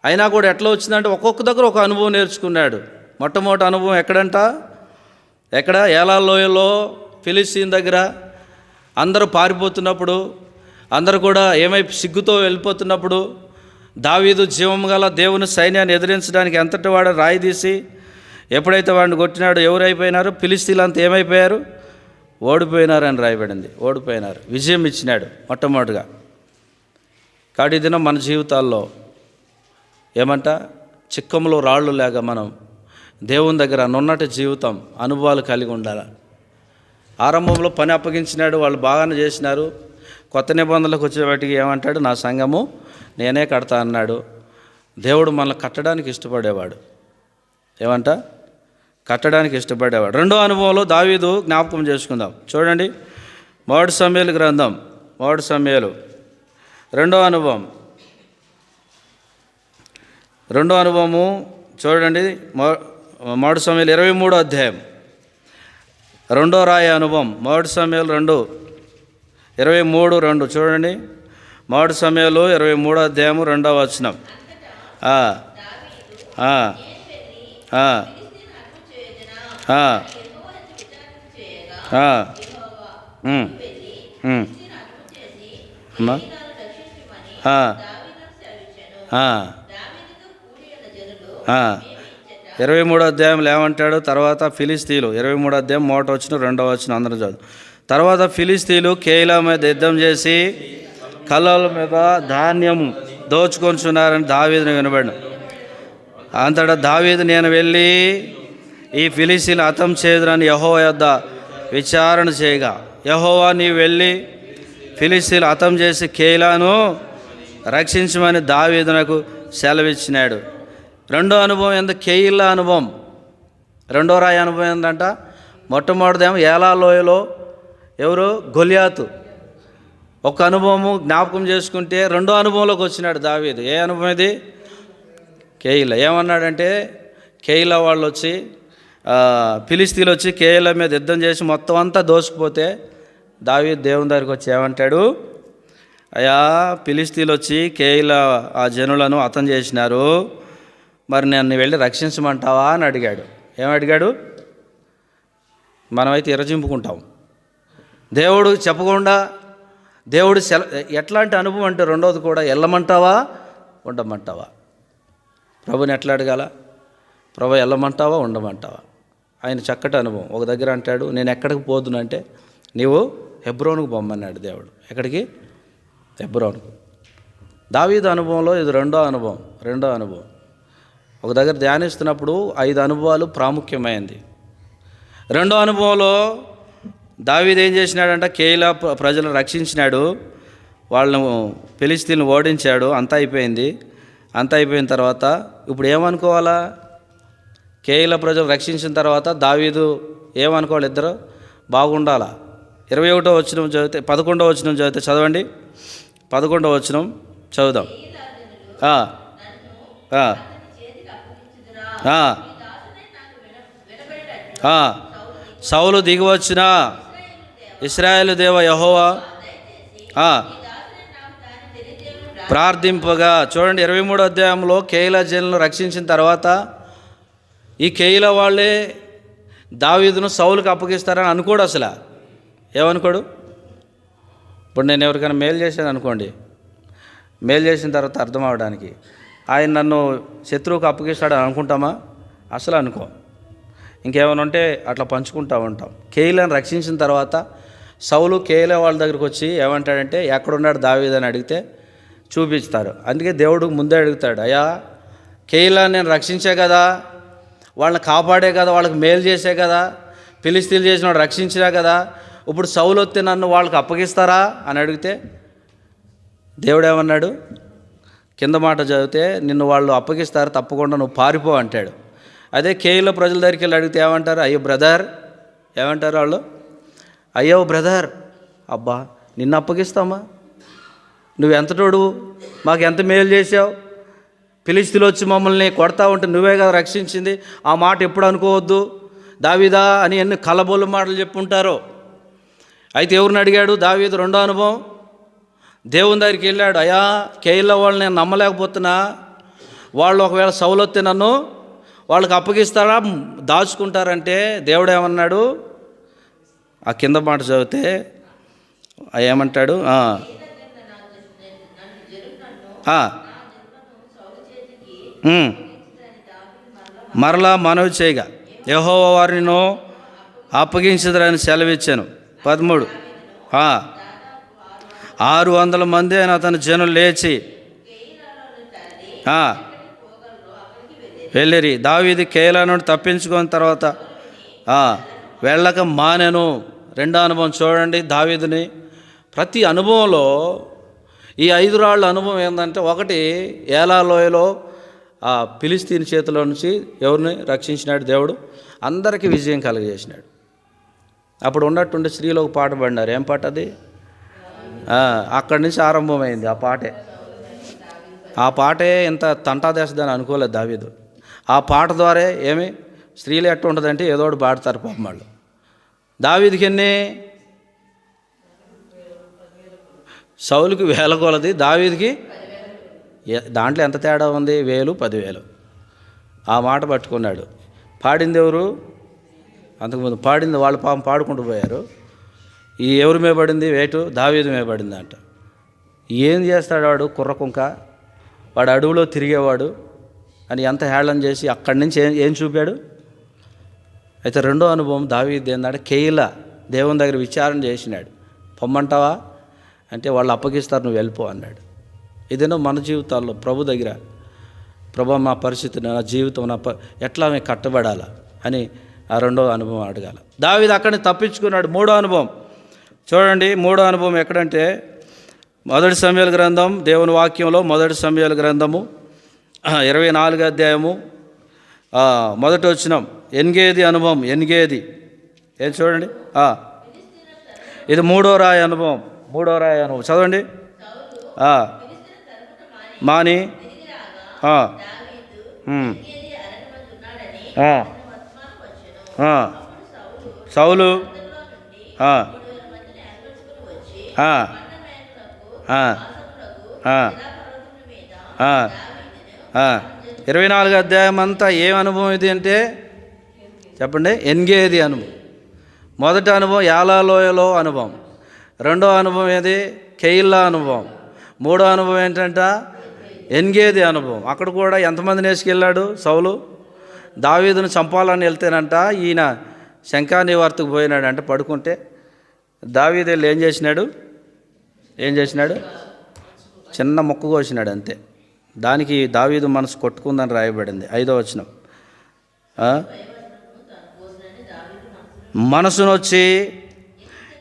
అయినా కూడా ఎట్లా వచ్చిందంటే ఒక్కొక్క దగ్గర ఒక అనుభవం నేర్చుకున్నాడు. మొట్టమొదటి అనుభవం ఎక్కడ? ఏలా లోయలో ఫిలిస్తీన్ దగ్గర అందరూ పారిపోతున్నప్పుడు, అందరూ కూడా సిగ్గుతో వెళ్ళిపోతున్నప్పుడు దావీదు జీవం గల దేవుని సైన్యాన్ని ఎదిరించడానికి ఎంతటి వాడు రాయి తీసి ఎప్పుడైతే వాడిని కొట్టినాడో ఎవరైపోయినారు? ఫిలిస్తీన్లు అంతా ఏమైపోయారు? ఓడిపోయినారని రాయబడింది. ఓడిపోయినారు. విజయం ఇచ్చినాడు మొట్టమొదటిగా. కాబట్టి దినం మన జీవితాల్లో చిక్కములో రాళ్ళు లేక మనం దేవుని దగ్గర నున్నటి జీవితం, అనుభవాలు కలిగి ఉండాలి. ఆరంభంలో పని అప్పగించినాడు, వాళ్ళు బాగానే చేసినారు. కొత్త నిబంధనలకు వచ్చేవాటికి ఏమంటాడు? నా సంఘము నేనే కడతా అన్నాడు. దేవుడు మనల్ని కట్టడానికి ఇష్టపడేవాడు. కట్టడానికి ఇష్టపడేవాడు. రెండో అనుభవంలో దావీదు జ్ఞాపకం చేసుకుందాం. చూడండి, మొదటి సమూయేలు గ్రంథం, మొదటి సమూయేలు రెండో అనుభవము చూడండి. మొదటి సమూయేలు 23వ అధ్యాయం, రెండో రాయి అనుభవం. మొదటి సమూయేలు 2:23 చూడండి. మొదటి సమూయేలు 23వ అధ్యాయము 2వ వచనం. అమ్మా 23వ అధ్యాయంలో ఏమంటాడు? తర్వాత ఫిలిస్తీన్లు 23వ అధ్యాయం 1వ వచనం 2వ వచనం అందరూ చదువు. తర్వాత ఫిలిస్తీన్లు కేయిలా మీద యుద్ధం చేసి కళ్ళల మీద ధాన్యం దోచుకొంచున్నారని దావీదుని వినబడిన. అంతటా దావీదు, నేను వెళ్ళి ఈ ఫిలిస్తీన్లు హతం చేదురని యెహోవా యొద్ద విచారణ చేయగా, యెహోవా నీవు వెళ్ళి ఫిలిస్తీన్లు హతం చేసి కేయిలాను రక్షించమని దావీదునకు సెలవిచ్చినాడు. రెండో అనుభవం కేయిలా అనుభవం. రెండో రాయి అనుభవం ఏంటంట? మొట్టమొదటిదేమో ఏలా లోయలో ఎవరు? గొలియాతు. ఒక అనుభవము జ్ఞాపకం చేసుకుంటే రెండో అనుభవంలోకి వచ్చినాడు దావీదు. ఏ అనుభవం ఇది? కేయిలా. ఏమన్నాడంటే, కేయిలా వాళ్ళు వచ్చి ఫిలిస్తీన్లు వచ్చి కేయిలా మీద యుద్ధం చేసి మొత్తం అంతా దోసుకుపోతే దావీదు దేవుని దగ్గరికి వచ్చి ఏమంటాడు? అయ్యా, ఫిలిస్తీన్లు వచ్చి కేయిలా ఆ జనులను హతం చేసినారు, మరి నన్ను వెళ్ళి రక్షించమంటావా అని అడిగాడు. ఏమడిగాడు? మనమైతే ఎర్రజింపుకుంటాం. దేవుడు చెప్పకుండా దేవుడు ఎట్లాంటి అనుభవం అంటే రెండోది కూడా వెళ్ళమంటావా ఉండమంటావా? ప్రభుని ఎట్లా అడగాల? ప్రభు వెళ్ళమంటావా ఉండమంటావా? ఆయన చక్కటి అనుభవం. ఒక దగ్గర అంటాడు, నేను ఎక్కడికి పోదునంటే నీవు హెబ్రోనుకు పొమ్మన్నాడు దేవుడు. ఎక్కడికి? హెబ్రోనుకు. దావీదు అనుభవంలో ఇది రెండో అనుభవం. ఒక దగ్గర ధ్యానిస్తున్నప్పుడు 5 అనుభవాలు ప్రాముఖ్యమైంది. రెండో అనుభవంలో దావీదు ఏం చేసినాడంటే కేయిలా ప్రజలను రక్షించినాడు, వాళ్ళను ఫిలిష్తీయులను ఓడించాడు. అంతా అయిపోయిన తర్వాత ఇప్పుడు ఏమనుకోవాలా? కేయిలా ప్రజలు రక్షించిన తర్వాత దావీదు ఏమనుకోవాలి? ఇద్దరు బాగుండాలా. 21వ వచనం చదివితే 11వ వచనం చదివితే చదవండి. 11వ వచనం చదువుదాం. సౌలు దిగివచ్చిన ఇశ్రాయేలు దేవ యెహోవా ప్రార్థింపగా. చూడండి 23వ అధ్యాయంలో కేయిలా జనులను రక్షించిన తర్వాత ఈ కేయిలా వాళ్ళే దావీదును సౌలుకి అప్పగిస్తారని అనుకోడు. అసలు ఏమనుకోడు? ఇప్పుడు నేను ఎవరికైనా మేలు చేశాను అనుకోండి, మేలు చేసిన తర్వాత అర్థం అవడానికి ఆయన నన్ను శత్రువుకు అప్పగిస్తాడని అనుకుంటామా? అసలు అనుకో. ఇంకేమైనా ఉంటే అట్లా పంచుకుంటూ ఉంటాం. కేయిలాను రక్షించిన తర్వాత సౌలు కేయిలా వాళ్ళ దగ్గరికి వచ్చి ఏమంటాడంటే, ఎక్కడున్నాడు దావీదు అని అడిగితే చూపిస్తారు. అందుకే దేవుడు ముందే అడుగుతాడు, అయ్యా కేయిలా నేను రక్షించే కదా, వాళ్ళని కాపాడే కదా, వాళ్ళకి మేలు చేసే కదా, ఫిలిష్తీయులు చేసిన వాడు రక్షించినా కదా, ఇప్పుడు సౌలు వస్తే నన్ను వాళ్ళకి అప్పగిస్తారా అని అడిగితే దేవుడు ఏమన్నాడు? కింద మాట చదివితే నిన్ను వాళ్ళు అప్పగిస్తారు, తప్పకుండా నువ్వు పారిపో అంటాడు. అదే కేయిలా ప్రజల దగ్గరికి వెళ్ళి అడిగితే ఏమంటారు? అయ్యో బ్రదర్, ఏమంటారు వాళ్ళు? అయ్యో బ్రదర్, అబ్బా నిన్ను అప్పగిస్తామా? నువ్వెంతటోడు, మాకు ఎంత మేలు చేసావు, ఫిలిష్తీయులు వచ్చి మమ్మల్ని కొడతా ఉంటే నువ్వే కదా రక్షించింది, ఆ మాట ఎప్పుడు అనుకోవద్దు దావీదా అని ఎన్ని కలబోలు మాటలు చెప్పుంటారో. అయితే ఎవరిని అడిగాడు దావీదు? రెండో అనుభవం. దేవుని దగ్గరికి వెళ్ళాడు, అయ్యా కేయిలా వాళ్ళు నేను నమ్మలేకపోతున్నా, వాళ్ళు ఒకవేళ సౌలు వస్తే నన్ను వాళ్ళకి అప్పగిస్తారా, దాచుకుంటారంటే దేవుడు ఏమన్నాడు? ఆ కింద మాట చదివితే ఏమంటాడు? మరలా మనవి చేయగా యెహోవా వారిని అప్పగించదని సెలవిచ్చాను. 13 600 మంది అయిన అతని జనులు లేచి వెళ్ళిరి. దావీదు కేయిలా నుండి తప్పించుకున్న తర్వాత వెళ్ళక మానెను. రెండో అనుభవం చూడండి దావీదుని. ప్రతి అనుభవంలో ఈ 5 రాళ్ళ అనుభవం ఏంటంటే, ఒకటి ఏలా లోయలో ఆ ఫిలిష్తీయుని చేతిలో నుంచి ఎవరిని రక్షించినాడు దేవుడు, అందరికీ విజయం కలుగజేసినాడు. అప్పుడు ఉన్నట్టుండి స్త్రీలో ఒక పాట పాడినారు. ఏం పాట అది? అక్కడి నుంచి ఆరంభమైంది ఆ పాటే ఇంత తంటా దేశదని అనుకోలేదు దావీదు. ఆ పాట ద్వారా ఏమి స్త్రీలు ఎట్ట ఉంటుందంటే ఏదో ఒకటి పాడతారు పాపం వాళ్ళు. దావీదుకి ఎన్ని? సౌలుకి 1000 కొలది, దావీదుకి దాంట్లో ఎంత తేడా ఉంది? 1000, 10,000. ఆ మాట పట్టుకున్నాడు. పాడింది ఎవరు? అంతకుముందు పాడింది వాళ్ళు పాపం పాడుకుంటూ పోయారు. ఈ ఎవరి మీద పడింది? వేటు దావీదు మీద పడింది అంట. ఏం చేస్తాడు వాడు? కుర్రకుంక, వాడు అడవిలో తిరిగేవాడు అని ఎంత హేళన చేసి అక్కడి నుంచి ఏం చూపాడు? అయితే రెండో అనుభవం దావీదు ఏంటంటే, కేయిలా దేవుని దగ్గర విచారణ చేసినాడు. పొమ్మంటావా అంటే వాళ్ళు అప్పగిస్తారు, నువ్వు వెళ్ళిపో అన్నాడు. ఇదేనో మన జీవితాల్లో ప్రభు దగ్గర, ప్రభు మా పరిస్థితి, నా జీవితం ఎట్లా మేము కట్టబడాలా అని ఆ రెండో అనుభవం అడగాల. దావీదు అక్కడిని తప్పించుకున్నాడు. మూడో అనుభవం చూడండి. మూడో అనుభవం ఎక్కడంటే, 1 సమూయేలు గ్రంథం, దేవుని వాక్యంలో 1 సమూయేలు గ్రంథము 24వ అధ్యాయము 1వ వచనం. ఎన్గేది అనుభవం. ఎన్గేది ఏం చూడండి. ఇది మూడో రాయి అనుభవం చదవండి. మాని సౌలు 24వ అధ్యాయం అంతా ఏం అనుభవం ఇది అంటే చెప్పండి. ఎన్గేది అనుభవం. మొదటి అనుభవం యాలాలోయలో అనుభవం. రెండో అనుభవం ఏది? కేయిలా అనుభవం. మూడో అనుభవం ఏంటంట? ఎన్గేది అనుభవం. అక్కడ కూడా ఎంతమందిని వేసుకెళ్ళాడు సౌలు? దావీదును చంపాలని వెళ్తేనంట ఈయన శంఖా నివార్తకు పోయినాడు అంటే పడుకుంటే దావీదు వెళ్ళి ఏం చేసినాడు? చిన్న మొక్క కోసినాడు అంతే. దానికి దావీదు మనసు కొట్టుకుందని రాయబడింది 5వ వచనం. మనసునొచ్చి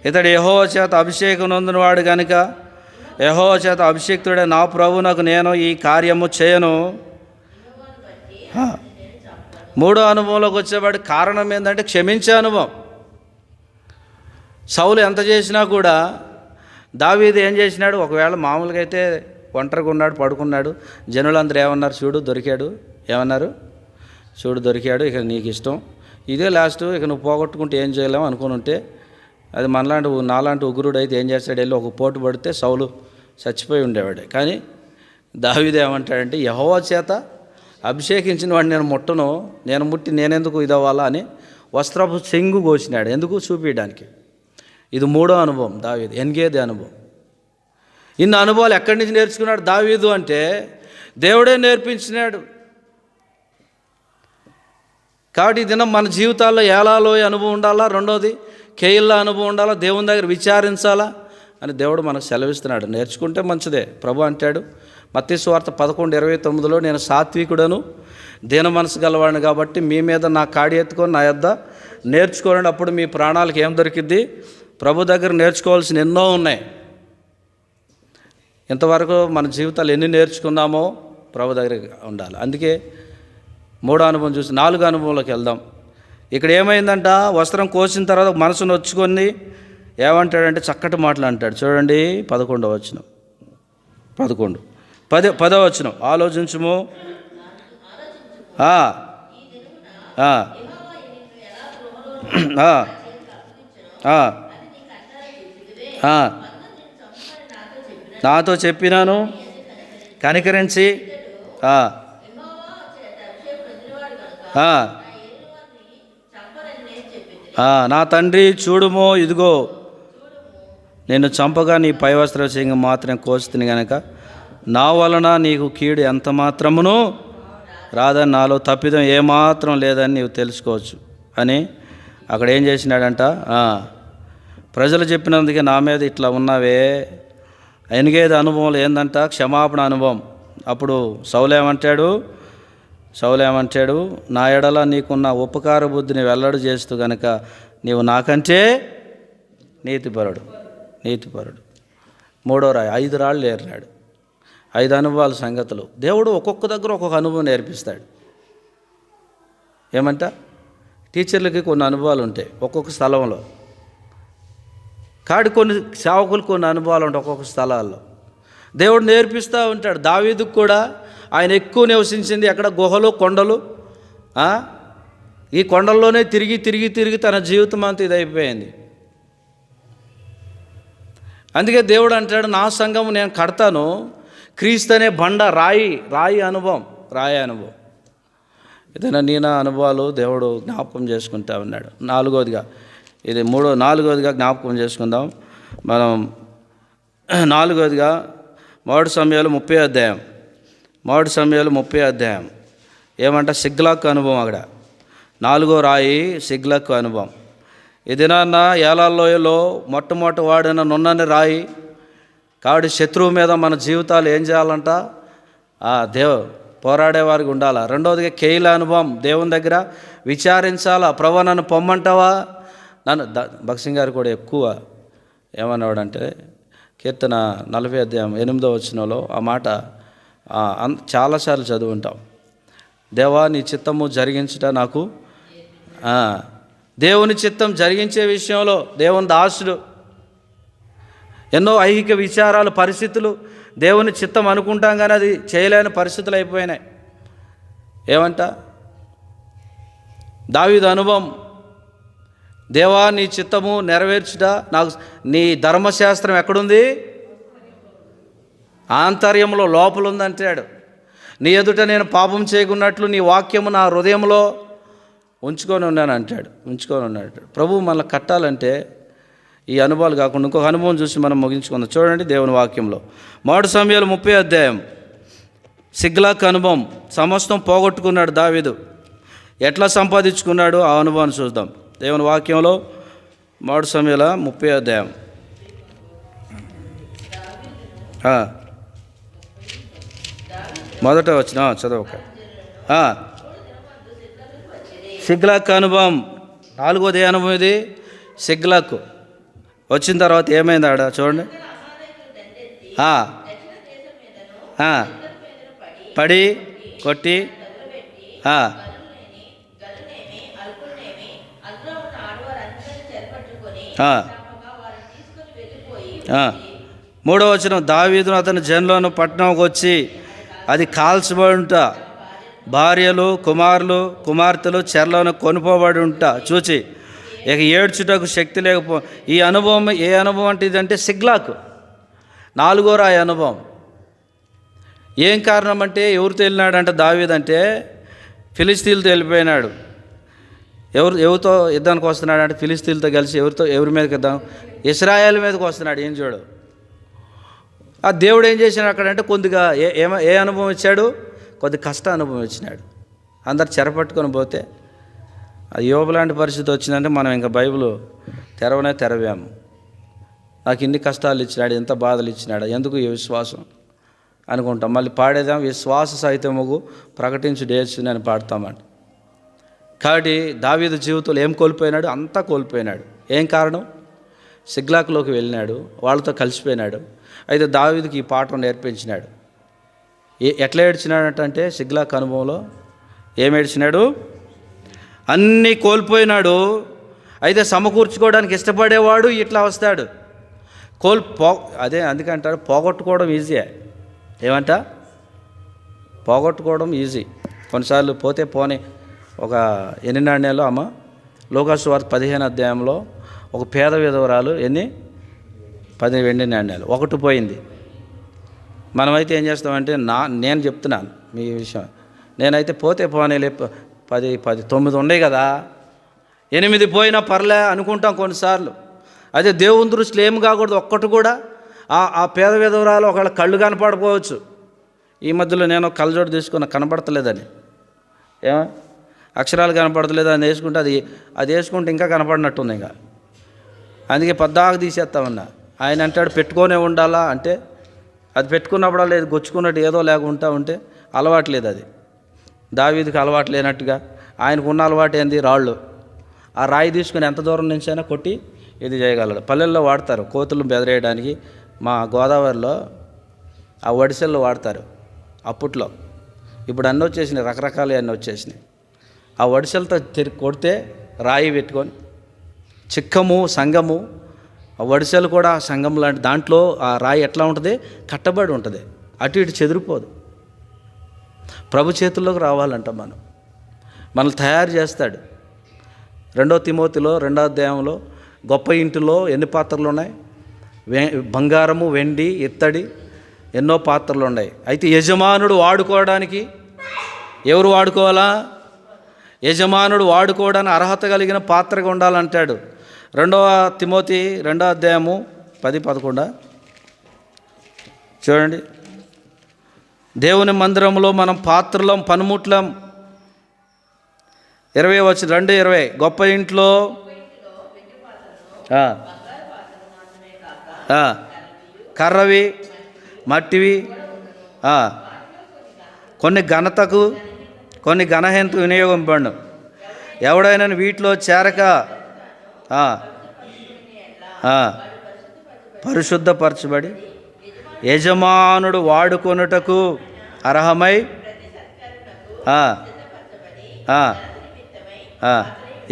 ఇతడు యెహోవా చేత అభిషేకం నొందినవాడు గనుక యెహోవా చేత అభిషేక్తుడే నా ప్రభువునకు నేను ఈ కార్యము చేయను. 3వ అనుభవంలోకి వచ్చేవాడు కారణం ఏంటంటే క్షమించే అనుభవం. సౌలు ఎంత చేసినా కూడా దావీదు ఏం చేసినాడు, ఒకవేళ మామూలుగా అయితే ఒంటరిగా ఉన్నాడు, పడుకున్నాడు, జనులందరూ ఏమన్నారు, చూడు దొరికాడు, ఏమన్నారు, చూడు దొరికాడు, ఇక నీకు ఇష్టం, ఇదే లాస్ట్, ఇక నువ్వు పోగొట్టుకుంటే ఏం చేయలేము అనుకుని ఉంటే, అది నాలాంటి ఉగ్రుడు అయితే ఏం చేస్తాడు, వెళ్ళి ఒక పోటు పడితే సౌలు చచ్చిపోయి ఉండేవాడే. కానీ దావీదు ఏమంటాడంటే, యెహోవా చేత అభిషేకించిన వాడిని నేను ముట్టను, నేను ముట్టి నేనెందుకు ఇదవ్వాలా అని వస్త్రపు చెంగు కోసినాడు. ఎందుకు? చూపించడానికి. ఇది 3వ అనుభవం దావీదు, ఎన్గేది అనుభవం. ఇన్ని అనుభవాలు ఎక్కడి నుంచి నేర్చుకున్నాడు దావీదు అంటే దేవుడే నేర్పించినాడు. కాబట్టి ఈ దినం మన జీవితాల్లో ఏలాలోయ అనుభవం ఉండాలా, రెండోది కేయిల్లా అనుభవం ఉండాలా, దేవుని దగ్గర విచారించాలా అని దేవుడు మనకు సెలవిస్తున్నాడు. నేర్చుకుంటే మంచిదే. ప్రభు అంటాడు మత్తయి సువార్త 11:29లో, నేను సాత్వికుడను దీన మనసు గలవాడిని కాబట్టి మీ మీద నా కాడి ఎత్తుకొని నా యొద్ద నేర్చుకోండి, అప్పుడు మీ ప్రాణాలకు ఏం దొరికిద్ది. ప్రభు దగ్గర నేర్చుకోవాల్సిన ఎన్నో ఉన్నాయి. ఇంతవరకు మన జీవితాలు ఎన్ని నేర్చుకున్నామో ప్రభు దగ్గర ఉండాలి. అందుకే 3వ అనుభవం చూసి 4వ అనుభవంలోకి వెళ్దాం. ఇక్కడ ఏమైందంట, వస్త్రం కోసిన తర్వాత మనసు నొచ్చుకొని ఏమంటాడంటే చక్కటి మాటలు అంటాడు. చూడండి 11వ వచనం, 10వ వచనం, ఆలోచించుము నాతో చెప్పినాను, కనికరించి నా తండ్రి చూడుమో ఇదిగో నేను చంపగా నీ పై వస్త్ర చెంగు మాత్రం కోస్తుంది కనుక నా వలన నీకు కీడు ఎంత మాత్రమును రాదని, నాలో తప్పిదం ఏమాత్రం లేదని నీవు తెలుసుకోవచ్చు అని అక్కడ ఏం చేసినాడంట, ప్రజలు చెప్పినందుకే నా మీద ఇట్లా ఉన్నావే. ఎనిగేది అనుభవంలో ఏందంట, క్షమాపణ అనుభవం. అప్పుడు సౌలు ఏమంటాడు, నా ఎడల నీకున్న ఉపకార బుద్ధిని వెల్లడి చేస్తూ గనక నీవు నాకంటే నీతిపరుడు. 3వ రాయి 5 రాళ్ళు ఏరినాడు. 5 అనుభవాల సంగతులు. దేవుడు ఒక్కొక్క దగ్గర ఒక్కొక్క అనుభవం నేర్పిస్తాడు. ఏమంట, టీచర్లకి కొన్ని అనుభవాలు ఉంటాయి ఒక్కొక్క స్థలంలో, కొన్ని సేవకులు కొన్ని అనుభవాలు ఉంటాయి ఒక్కొక్క స్థలాల్లో. దేవుడు నేర్పిస్తూ ఉంటాడు. దావీదుకు కూడా ఆయన ఎక్కువ నివసించింది ఎక్కడ, గుహలు, కొండలు. ఈ కొండల్లోనే తిరిగి తన జీవితం అంతా ఇదైపోయింది. అందుకే దేవుడు అంటాడు, నా సంఘం నేను కడతాను, క్రీస్తు అనే బండ, రాయి అనుభవం. ఏదైనా నీనా అనుభవాలు దేవుడు జ్ఞాపకం చేసుకుంటా ఉన్నాడు. 4వదిగా జ్ఞాపకం చేసుకుందాం మనం. 4వదిగా 3 సమయాలు 30 అధ్యాయం ఏమంట, సిగ్లాక్ అనుభవం. అక్కడ 4వ రాయి సిగ్లాక్ అనుభవం. ఈ దినాన్న ఏలాలోయలో మొట్టమొదటి వాడిన నున్నని రాయి. కాబట్టి శత్రువు మీద మన జీవితాలు ఏం చేయాలంట, పోరాడేవారికి ఉండాలా. రెండవదిగా కేయిల అనుభవం, దేవుని దగ్గర విచారించాలా. ప్రభు నన్ను పొమ్మంటావా, నన్ను భక్సింగ్ గారు కూడా ఎక్కువ ఏమన్నాడంటే, కీర్తన 40 అధ్యాయం 8వ వచనంలో ఆ మాట చాలాసార్లు చదువుంటాం. దేవా నీ చిత్తము జరిగించుట నాకు, దేవుని చిత్తం జరిగించే విషయంలో దేవుని దాసుడు. ఎన్నో ఐహిక విచారాలు, పరిస్థితులు, దేవుని చిత్తం అనుకుంటాం కానీ అది చేయలేని పరిస్థితులు అయిపోయినాయి. ఏమంట, దావీదు అనుభవం, దేవా నీ చిత్తము నెరవేర్చుట నాకు, నీ ధర్మశాస్త్రం ఎక్కడుంది, ఆంతర్యంలో లోపల ఉందంటాడు. నీ ఎదుట నేను పాపం చేయకున్నట్లు నీ వాక్యము నా హృదయంలో ఉంచుకొని ఉన్నాడు. ప్రభువు మనల్ని కట్టాలంటే ఈ అనుభవాలు కాకుండా ఇంకొక అనుభవం చూసి మనం ముగించుకుందాం. చూడండి దేవుని వాక్యంలో 3 సమయాలు 30 అధ్యాయం, సిగ్లాక్ అనుభవం. సమస్తం పోగొట్టుకున్నాడు దావీదు. ఎట్లా సంపాదించుకున్నాడు ఆ అనుభవాన్ని చూద్దాం. దేవుని వాక్యంలో 3 సమయాల 30 అధ్యాయం మొదట వచ్చిన చదవక సిగ్లాక్ అనుభవం. 4వది అనుభవం ఇది. సిగ్లాక్ వచ్చిన తర్వాత ఏమైంది ఆడ చూడండి. పడి కొట్టి మూడవ వచనం, దావీదును అతని జనులను పట్టణంకి వచ్చి అది కాల్చబడి ఉంట, భార్యలు కుమారులు కుమార్తెలు చెరలోను కొనుపోబడి ఉంటా చూచి ఇక ఏడ్చుటకు శక్తి లేకపో. ఈ అనుభవం ఏ అనుభవం అంటే ఇదంటే సిగ్లాక్. 4వ రాయి అనుభవం. ఏం కారణం అంటే ఎవరితో వెళ్ళినాడంటే దావీదంటే ఫిలిస్తీన్లతో వెళ్ళిపోయినాడు. ఎవరితో యుద్ధానికి వస్తున్నాడు అంటే ఫిలిస్తీన్లతో కలిసి ఎవరి మీదకి యుద్ధం? ఇశ్రాయేల్ మీదకి వస్తున్నాడు. ఏం చూడు ఆ దేవుడు ఏం చేసినాడు అక్కడంటే కొద్దిగా ఏ అనుభవం ఇచ్చాడు? కొద్ది కష్ట అనుభవం ఇచ్చినాడు. అందరు చెరపట్టుకొని పోతే అది యోబు లాంటి పరిస్థితి వచ్చిందంటే మనం ఇంకా బైబిల్ తెరవాము. నాకు ఇన్ని కష్టాలు ఇచ్చినాడు, ఎంత బాధలు ఇచ్చినాడు, ఎందుకు ఈ విశ్వాసం అనుకుంటాం. మళ్ళీ పాడేదాం, విశ్వాస సహితముగు ప్రకటించు డేసు అని పాడతామంట. కాబట్టి దావీదు జీవితంలో ఏం కోల్పోయినాడు? అంతా కోల్పోయినాడు. ఏం కారణం? సిగ్లాక్లోకి వెళ్ళినాడు, వాళ్ళతో కలిసిపోయినాడు. అయితే దావీదుకి ఈ పాఠం నేర్పించినాడు. ఎట్లా ఏడ్చినాడంటే సిగ్లాక్ అనుభవంలో ఏం ఏడ్చినాడు? అన్నీ కోల్పోయినాడు. అయితే సమకూర్చుకోవడానికి ఇష్టపడేవాడు ఇట్లా వస్తాడు. అదే అందుకంటాడు పోగొట్టుకోవడం ఈజీయే. ఏమంట? పోగొట్టుకోవడం ఈజీ. కొన్నిసార్లు పోతే పోనీ. ఒక 8 నాణ్యాలు అమ్మ లోకాసు వార్త 15వ అధ్యాయంలో ఒక పేద విధవరాలు 10 వెండి నాణ్యాలు, ఒకటి పోయింది. మనమైతే ఏం చేస్తామంటే నేను చెప్తున్నాను మీ విషయం. నేనైతే పోతే పోనీలే 9 ఉన్నాయి కదా, 8 పోయినా పర్లే అనుకుంటాం కొన్నిసార్లు. అదే దేవుని దృష్టిలో ఏం కాకూడదు. ఒక్కటి కూడా ఆ పేద విధవరాలు ఒకవేళ కళ్ళు కనపడకపోవచ్చు. ఈ మధ్యలో నేను కళ్ళజోడు తీసుకున్న కనపడతలేదని, అక్షరాలు కనపడతలేదు అని వేసుకుంటే అది వేసుకుంటే ఇంకా కనపడినట్టుంది. ఇంకా అందుకే పద్దాకు తీసేస్తామన్నా. ఆయన అంటాడు పెట్టుకొనే ఉండాలా అంటే అది పెట్టుకున్నప్పుడు లేదు గొచ్చుకున్నట్టు ఏదో లేకుండా ఉంటే అలవాట్లేదు. అది దావీదుకి అలవాటు లేనట్టుగా ఆయనకు ఉన్న అలవాటు ఏంది? రాళ్ళు. ఆ రాయి తీసుకుని ఎంత దూరం నుంచి అయినా కొట్టి ఇది చేయగలడు. పల్లెల్లో వాడతారు కోతులను బెదిరేయడానికి. మా గోదావరిలో ఆ వడిసెల్లో వాడతారు అప్పట్లో. ఇప్పుడు అన్నీ వచ్చేసినాయి, రకరకాలు అన్నీ వచ్చేసినాయి. ఆ వడిసెలతో కొడితే రాయి పెట్టుకొని చిక్కము సంగము, ఆ వడిసెలు కూడా సంగం లాంటి దాంట్లో ఆ రాయి ఎట్లా ఉంటుంది? కట్టబడి ఉంటుంది, అటు ఇటు చెదిరిపోదు. ప్రభు చేతుల్లోకి రావాలంట మనల్ని తయారు చేస్తాడు. 2 తిమోతిలో 2వ అధ్యాయంలో గొప్ప ఇంటిలో ఎన్ని పాత్రలు ఉన్నాయి? బంగారము వెండి ఇత్తడి ఎన్నో పాత్రలు ఉన్నాయి. అయితే యజమానుడు వాడుకోవడానికి ఎవరు వాడుకోవాలా? యజమానుడు వాడుకోవడానికి అర్హత కలిగిన పాత్రగా ఉండాలంటాడు. 2వ తిమోతి 2వ అధ్యాయము 10-11 చూడండి. దేవుని మందిరంలో మనం పాత్రలం పనిముట్లం. 2:20 గొప్ప ఇంట్లో కర్రవి మట్టివి కొన్ని ఘనతకు కొన్ని ఘనహేంతు వినియోగింపండు. ఎవడైనా వీటిలో చేరక పరిశుద్ధపరచబడి యజమానుడు వాడుకొనుటకు అర్హమై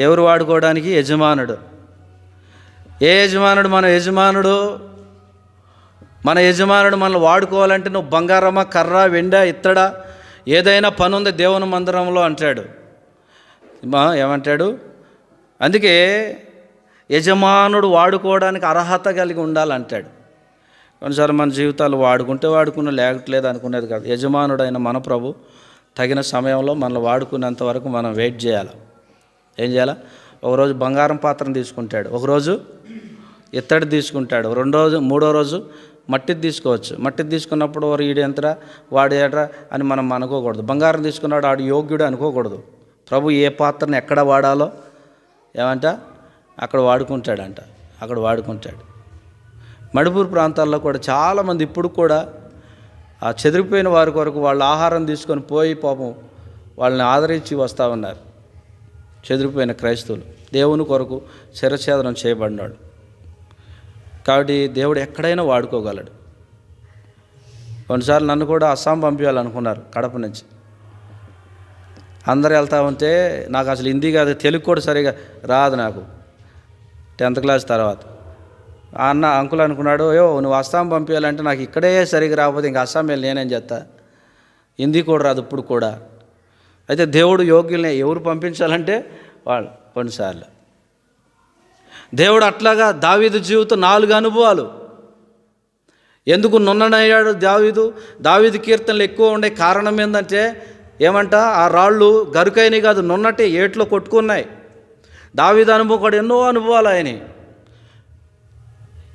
ఎవరు వాడుకోవడానికి? యజమానుడు. ఏ యజమానుడు? మన యజమానుడు మనల్ని వాడుకోవాలంటే నువ్వు బంగారమా కర్ర వెండ ఇత్తడ ఏదైనా పని ఉంది దేవుని మందిరంలో అంటాడు. ఏమంటాడు? అందుకే యజమానుడు వాడుకోవడానికి అర్హత కలిగి ఉండాలంటాడు. కొన్నిసార్లు మన జీవితాలు వాడుకున్న లేకట్లేదు అనుకునేది కాదు. యజమానుడైన మన ప్రభు తగిన సమయంలో మనల్ని వాడుకునేంత వరకు మనం వెయిట్ చేయాలి. ఏం చేయాలి? ఒకరోజు బంగారం పాత్రను తీసుకుంటాడు, ఒకరోజు ఇత్తడి తీసుకుంటాడు, మూడో రోజు మట్టిది తీసుకోవచ్చు. మట్టిది తీసుకున్నప్పుడు ఈడు ఎంతరా వాడు ఏట్రా అని మనం అనుకోకూడదు. బంగారం తీసుకున్నాడు ఆడు యోగ్యుడు అనుకోకూడదు. ప్రభు ఏ పాత్రను ఎక్కడ వాడాలో అక్కడ వాడుకుంటాడు. మణిపూర్ ప్రాంతాల్లో కూడా చాలామంది ఇప్పుడు కూడా ఆ చెదిరిపోయిన వారి కొరకు వాళ్ళు ఆహారం తీసుకొని పోయి పాపం వాళ్ళని ఆదరించి వస్తూ ఉన్నారు. చెదిరిపోయిన క్రైస్తవులు దేవుని కొరకు శిరఛేదనం చేయబడినాడు. కాబట్టి దేవుడు ఎక్కడైనా వాడుకోగలడు. కొన్నిసార్లు నన్ను కూడా అస్సాం పంపించాలనుకున్నారు కడప నుంచి. అందరు వెళ్తూ ఉంటే నాకు అసలు హిందీ కాదు, తెలుగు కూడా సరిగా రాదు నాకు 10th క్లాస్ తర్వాత. అంకుల్ అనుకున్నాడు, నువ్వు అస్సాం పంపించాలంటే నాకు ఇక్కడే సరిగా రాకపోతే ఇంకా అస్సాం వెళ్ళి నేనేం చేస్తా, హిందీ కూడా రాదు ఇప్పుడు కూడా. అయితే దేవుడు యోగ్యుల్ని ఎవరు పంపించాలంటే వాళ్ళు. కొన్నిసార్లు దేవుడు అట్లాగా దావీదు జీవితం 4 అనుభవాలు. ఎందుకు నున్ననయ్యాడు దావీదు కీర్తనలు ఎక్కువ ఉండే కారణం ఏంటంటే ఏమంట, ఆ రాళ్ళు గరుకైనవి కాదు, నున్నట్టే ఏట్లో కొట్టుకున్నాయి. దావీదు అనుభవం కూడా ఎన్నో అనుభవాలు ఆయన.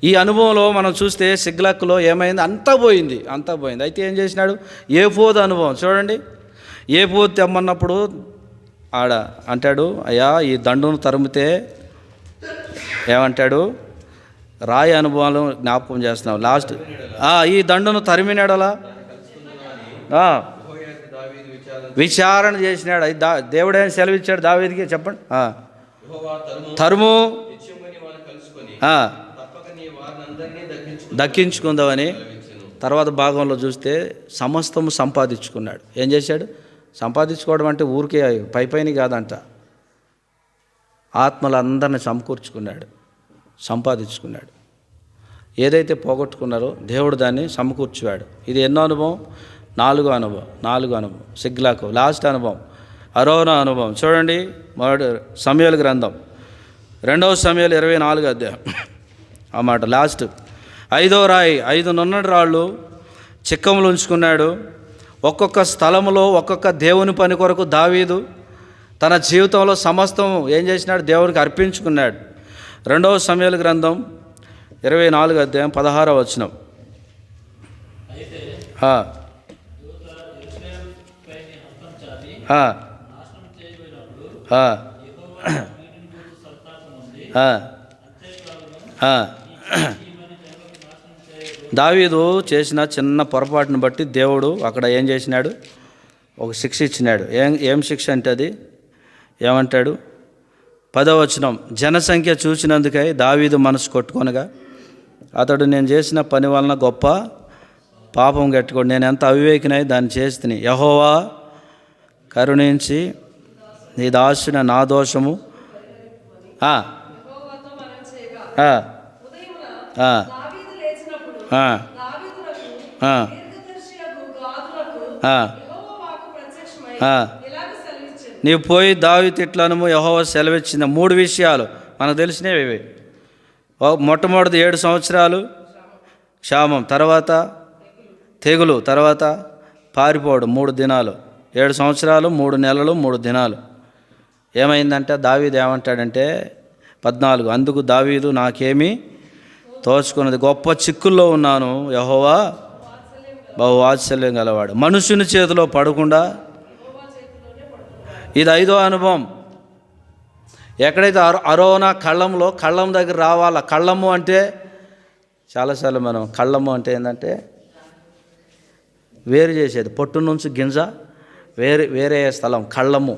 ఈ అనుభవంలో మనం చూస్తే సిగ్లక్లో ఏమైంది, అంతా పోయింది. అయితే ఏం చేసినాడు, ఏఫోదు అనుభవం చూడండి. ఏఫోదు తెమ్మన్నప్పుడు ఆడ అంటాడు, అయ్యా ఈ దండును తరిమితే ఏమంటాడు, రాయి అనుభవాలు జ్ఞాపకం చేస్తున్నావు. లాస్ట్ ఈ దండును తరిమినాడలా విచారణ చేసినాడు. దేవుడైన సెలవిచ్చాడు దావీదుకి, చెప్పండి. తరుము దక్కించుకుందామని. తర్వాత భాగంలో చూస్తే సమస్తము సంపాదించుకున్నాడు. ఏం చేశాడు, సంపాదించుకోవడం అంటే ఊరికే పైపైన కాదంట, ఆత్మలందరినీ సంపాదించుకున్నాడు. ఏదైతే పోగొట్టుకున్నారో దేవుడు దాన్ని సమకూర్చాడు. ఇది ఎన్నో అనుభవం, 4 అనుభవం. సిగ్లాకు లాస్ట్ అనుభవం, అరోనా అనుభవం. చూడండి సమూయేలు గ్రంథం 2వ సమూయేలు 24వ అధ్యాయం ఆ మాట లాస్ట్. 5వ రాయి, 5 నున్నటి రాళ్ళు చిక్కములు ఉంచుకున్నాడు. ఒక్కొక్క స్థలంలో ఒక్కొక్క దేవుని పని కొరకు దావీదు తన జీవితంలో సమస్తం ఏం చేసినాడు, దేవునికి అర్పించుకున్నాడు. 2వ సమూయేలు గ్రంథం 24వ అధ్యాయం 16వ వచనం. దావీదు చేసిన చిన్న పొరపాటును బట్టి దేవుడు అక్కడ ఏం చేసినాడు, ఒక శిక్ష ఇచ్చినాడు. ఏం శిక్ష అంటే అది ఏమంటాడు, 10వ వచనం. జనసంఖ్య చూసినందుకై దావీదు మనసు కొట్టుకొనగా అతడు నేను చేసిన పని వలన గొప్ప పాపం కట్టుకోడు, నేను ఎంత అవివేకినై దాన్ని చేస్తుని, యెహోవా కరుణించి నీ దాసున నా దోషము నీవు పోయి దావీదు ఇట్లనము యెహోవా సెలవిచ్చిన 3 విషయాలు మనకు తెలిసినవి ఇవి. మొట్టమొదటి 7 సంవత్సరాలు క్షామం, తర్వాత తెగులు, తర్వాత పారిపోవడం 3 దినాలు. 7 సంవత్సరాలు 3 నెలలు 3 దినాలు. ఏమైందంటే దావీదు ఏమంటాడంటే 14, అందుకు దావీదు నాకేమీ తోచుకున్నది, గొప్ప చిక్కుల్లో ఉన్నాను, యెహోవా బహు వాత్సల్యం గలవాడు, మనుషుని చేతిలో పడకుండా. ఇది 5వ అనుభవం. ఎక్కడైతే అరోనా కళ్ళం దగ్గర రావాలా. కళ్ళము అంటే చాలాసార్లు మనం కళ్ళము అంటే ఏంటంటే వేరు చేసేది, పొట్టు నుంచి గింజ వేరే స్థలం కళ్ళము.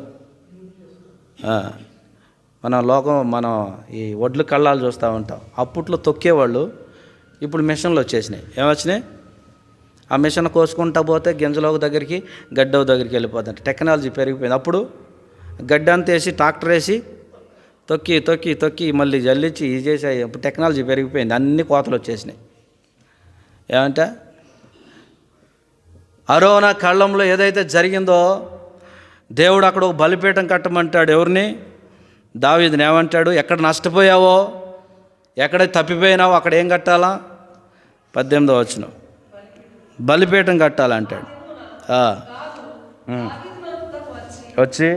మనం ఈ వడ్లు కళ్ళాలు చూస్తూ ఉంటాం. అప్పట్లో తొక్కేవాళ్ళు, ఇప్పుడు మిషన్లు వచ్చేసినాయి. ఏమొచ్చినాయి, ఆ మిషన్ కోసుకుంటా పోతే గింజలో దగ్గరికి గడ్డ దగ్గరికి వెళ్ళిపోతుంది. టెక్నాలజీ పెరిగిపోయింది. అప్పుడు గడ్డ అంతా వేసి ట్రాక్టర్ వేసి తొక్కి మళ్ళీ జల్లించి ఇది చేసాయి. ఇప్పుడు టెక్నాలజీ పెరిగిపోయింది, అన్ని కోతలు వచ్చేసినాయి. ఏమంటే అరోనా కళ్ళంలో ఏదైతే జరిగిందో దేవుడు అక్కడ ఒక బలిపీఠం కట్టమంటాడు. ఎవరిని, దావీదుని. ఏమంటాడు, ఎక్కడ నష్టపోయావో, ఎక్కడ తప్పిపోయినావో అక్కడ ఏం కట్టాలా, 18వ వచనం, బలిపీఠం కట్టాలంటాడు. వచ్చి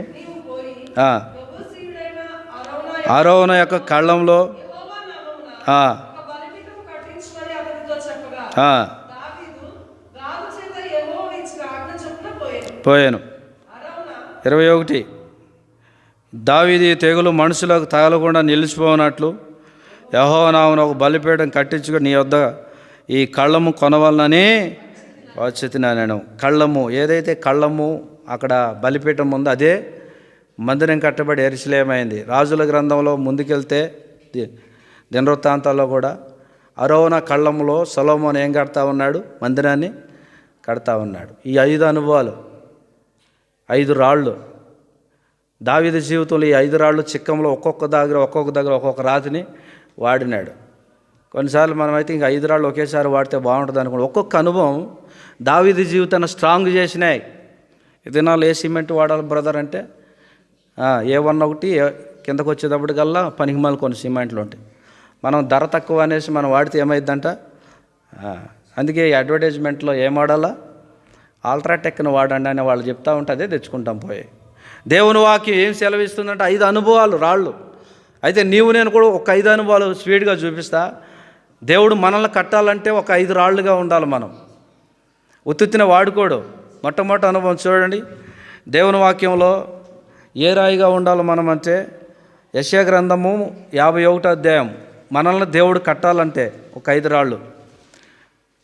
అరోనా యొక్క కళ్ళంలో పోయాను. 21 దావీదు తెగులు మనుషులకు తగలకుండా నిలిచిపోనట్లు యెహోవా నామమున ఒక బలిపీఠం కట్టించుకొని నీ వద్ద ఈ కళ్ళము కొనవలనని వచ్చి నేను కళ్ళము, ఏదైతే కళ్ళము అక్కడ బలిపీఠం ఉందో అదే మందిరం కట్టబడి యెరూషలేమైంది. రాజుల గ్రంథంలో ముందుకెళ్తే దినవృత్తాంతాల్లో కూడా అరోనా కళ్ళంలో సొలొమోను ఏం కడతా ఉన్నాడు? మందిరాన్ని కడతా ఉన్నాడు. ఈ 5 అనుభవాలు, 5 రాళ్ళు దావీదు జీవితంలో, ఈ 5 రాళ్ళు చిక్కంలో ఒక్కొక్క దగ్గర ఒక్కొక్క రాతిని వాడినాడు. కొన్నిసార్లు మనమైతే ఇంకా 5 రాళ్ళు ఒకేసారి వాడితే బాగుంటుంది అనుకోండి. ఒక్కొక్క అనుభవం దావీదు జీవితాన్ని స్ట్రాంగ్ చేసినాయి. ఈ దినాలు ఏ సిమెంట్ వాడాలి బ్రదర్ అంటే A1 ఒకటి కిందకు వచ్చేటప్పటికల్లా పనికిమాల కొన్ని సిమెంట్లు ఉంటాయి. మనం ధర తక్కువ అనేసి మనం వాడితే ఏమైందంట? అందుకే ఈ అడ్వర్టైజ్మెంట్లో ఏం వాడాలా? అల్ట్రాటెక్ను వాడండి అని వాళ్ళు చెప్తా ఉంటే అదే తెచ్చుకుంటాం పోయి. దేవుని వాక్యం ఏం సెలవిస్తుందంటే 5 అనుభవాలు రాళ్ళు. అయితే నీవు నేను కూడా ఒక 5 అనుభవాలు స్పీడ్గా చూపిస్తా. దేవుడు మనల్ని కట్టాలంటే ఒక 5 రాళ్ళుగా ఉండాలి. మనం ఉత్తుత్తిన వాడుకోడు. మొట్టమొదటి అనుభవం చూడండి, దేవుని వాక్యంలో ఏ రాయిగా ఉండాలి మనం అంటే యెషయా గ్రంథము 51వ అధ్యాయం. మనల్ని దేవుడు కట్టాలంటే ఒక 5 రాళ్ళు.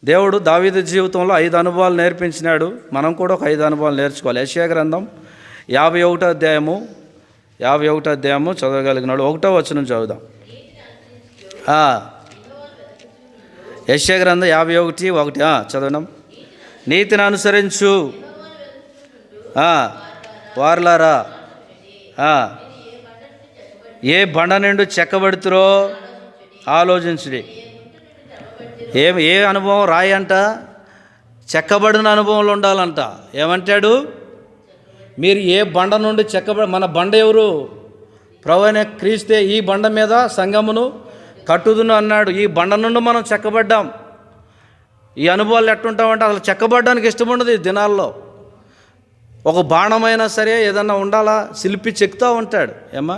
దేవుడు దావీదు జీవితంలో 5 అనుభవాలు నేర్పించినాడు. మనం కూడా ఒక 5 అనుభవాలు నేర్చుకోవాలి. యెషయా గ్రంథం 51వ అధ్యాయము చదవగలిగినాడు. 1వ వచనం చదువుదాం. యెషయా గ్రంథం 51:1 చదవడం. నీతిని అనుసరించు వారలారా, ఏ బండ నిండు చెక్కబడుతురో ఆలోచించుడి. ఏ అనుభవం? రాయి అంట చెక్కబడిన అనుభవంలో ఉండాలంట. ఏమంటాడు? మీరు ఏ బండ నుండి మన బండ ఎవరు? ప్రభువైన క్రీస్తే. ఈ బండ మీద సంఘమును కట్టుదును అన్నాడు. ఈ బండ నుండి మనం చెక్కబడ్డాం. ఈ అనుభవాలు ఎట్టుంటామంటే అసలు చెక్కబడ్డానికి ఇష్టం ఉండదు ఈ దినాల్లో. ఒక బాణమైనా సరే ఏదన్నా ఉండాలా, శిల్పి చెక్కుతూ ఉంటాడు. ఏమ్మా,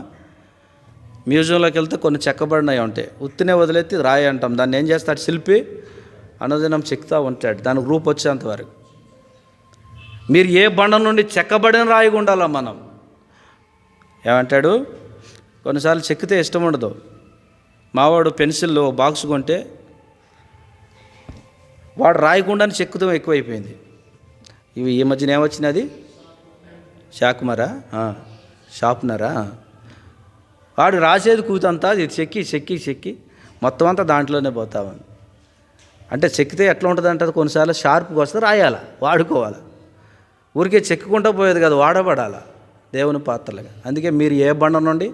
మ్యూజియంలోకి వెళ్తే కొన్ని చెక్కబడినవి ఉంటాయి. ఉత్తినే వదిలేసి రాయి అంటాం. దాన్ని ఏం చేస్తాడు? శిల్పి అనుదినం చెక్కుతూ ఉంటాడు దానికి రూపు వచ్చేంతవరకు. మీరు ఏ బండ నుండి చెక్కబడిన రాయిగా ఉండాలా మనం. ఏమంటాడు? కొన్నిసార్లు చెక్కితే ఇష్టం ఉండదు. మావాడు పెన్సిల్ బాక్స్ కొంటే వాడు రాయకుండానే చెక్కుతాం ఎక్కువైపోయింది. ఇవి ఈ మధ్యన ఏమొచ్చినది? షార్ప్నరా. వాడు రాసేది కూతంతా అది చెక్కి మొత్తం అంతా దాంట్లోనే పోతామని. అంటే చెక్కితే ఎట్లా ఉంటుంది అంటే కొన్నిసార్లు షార్ప్గా వస్తే రాయాలా, వాడుకోవాలి. ఊరికే చెక్కుకుంటూ పోయేది కదా, వాడబడాలా దేవుని పాత్రలుగా. అందుకే మీరు ఏ బండ నుండి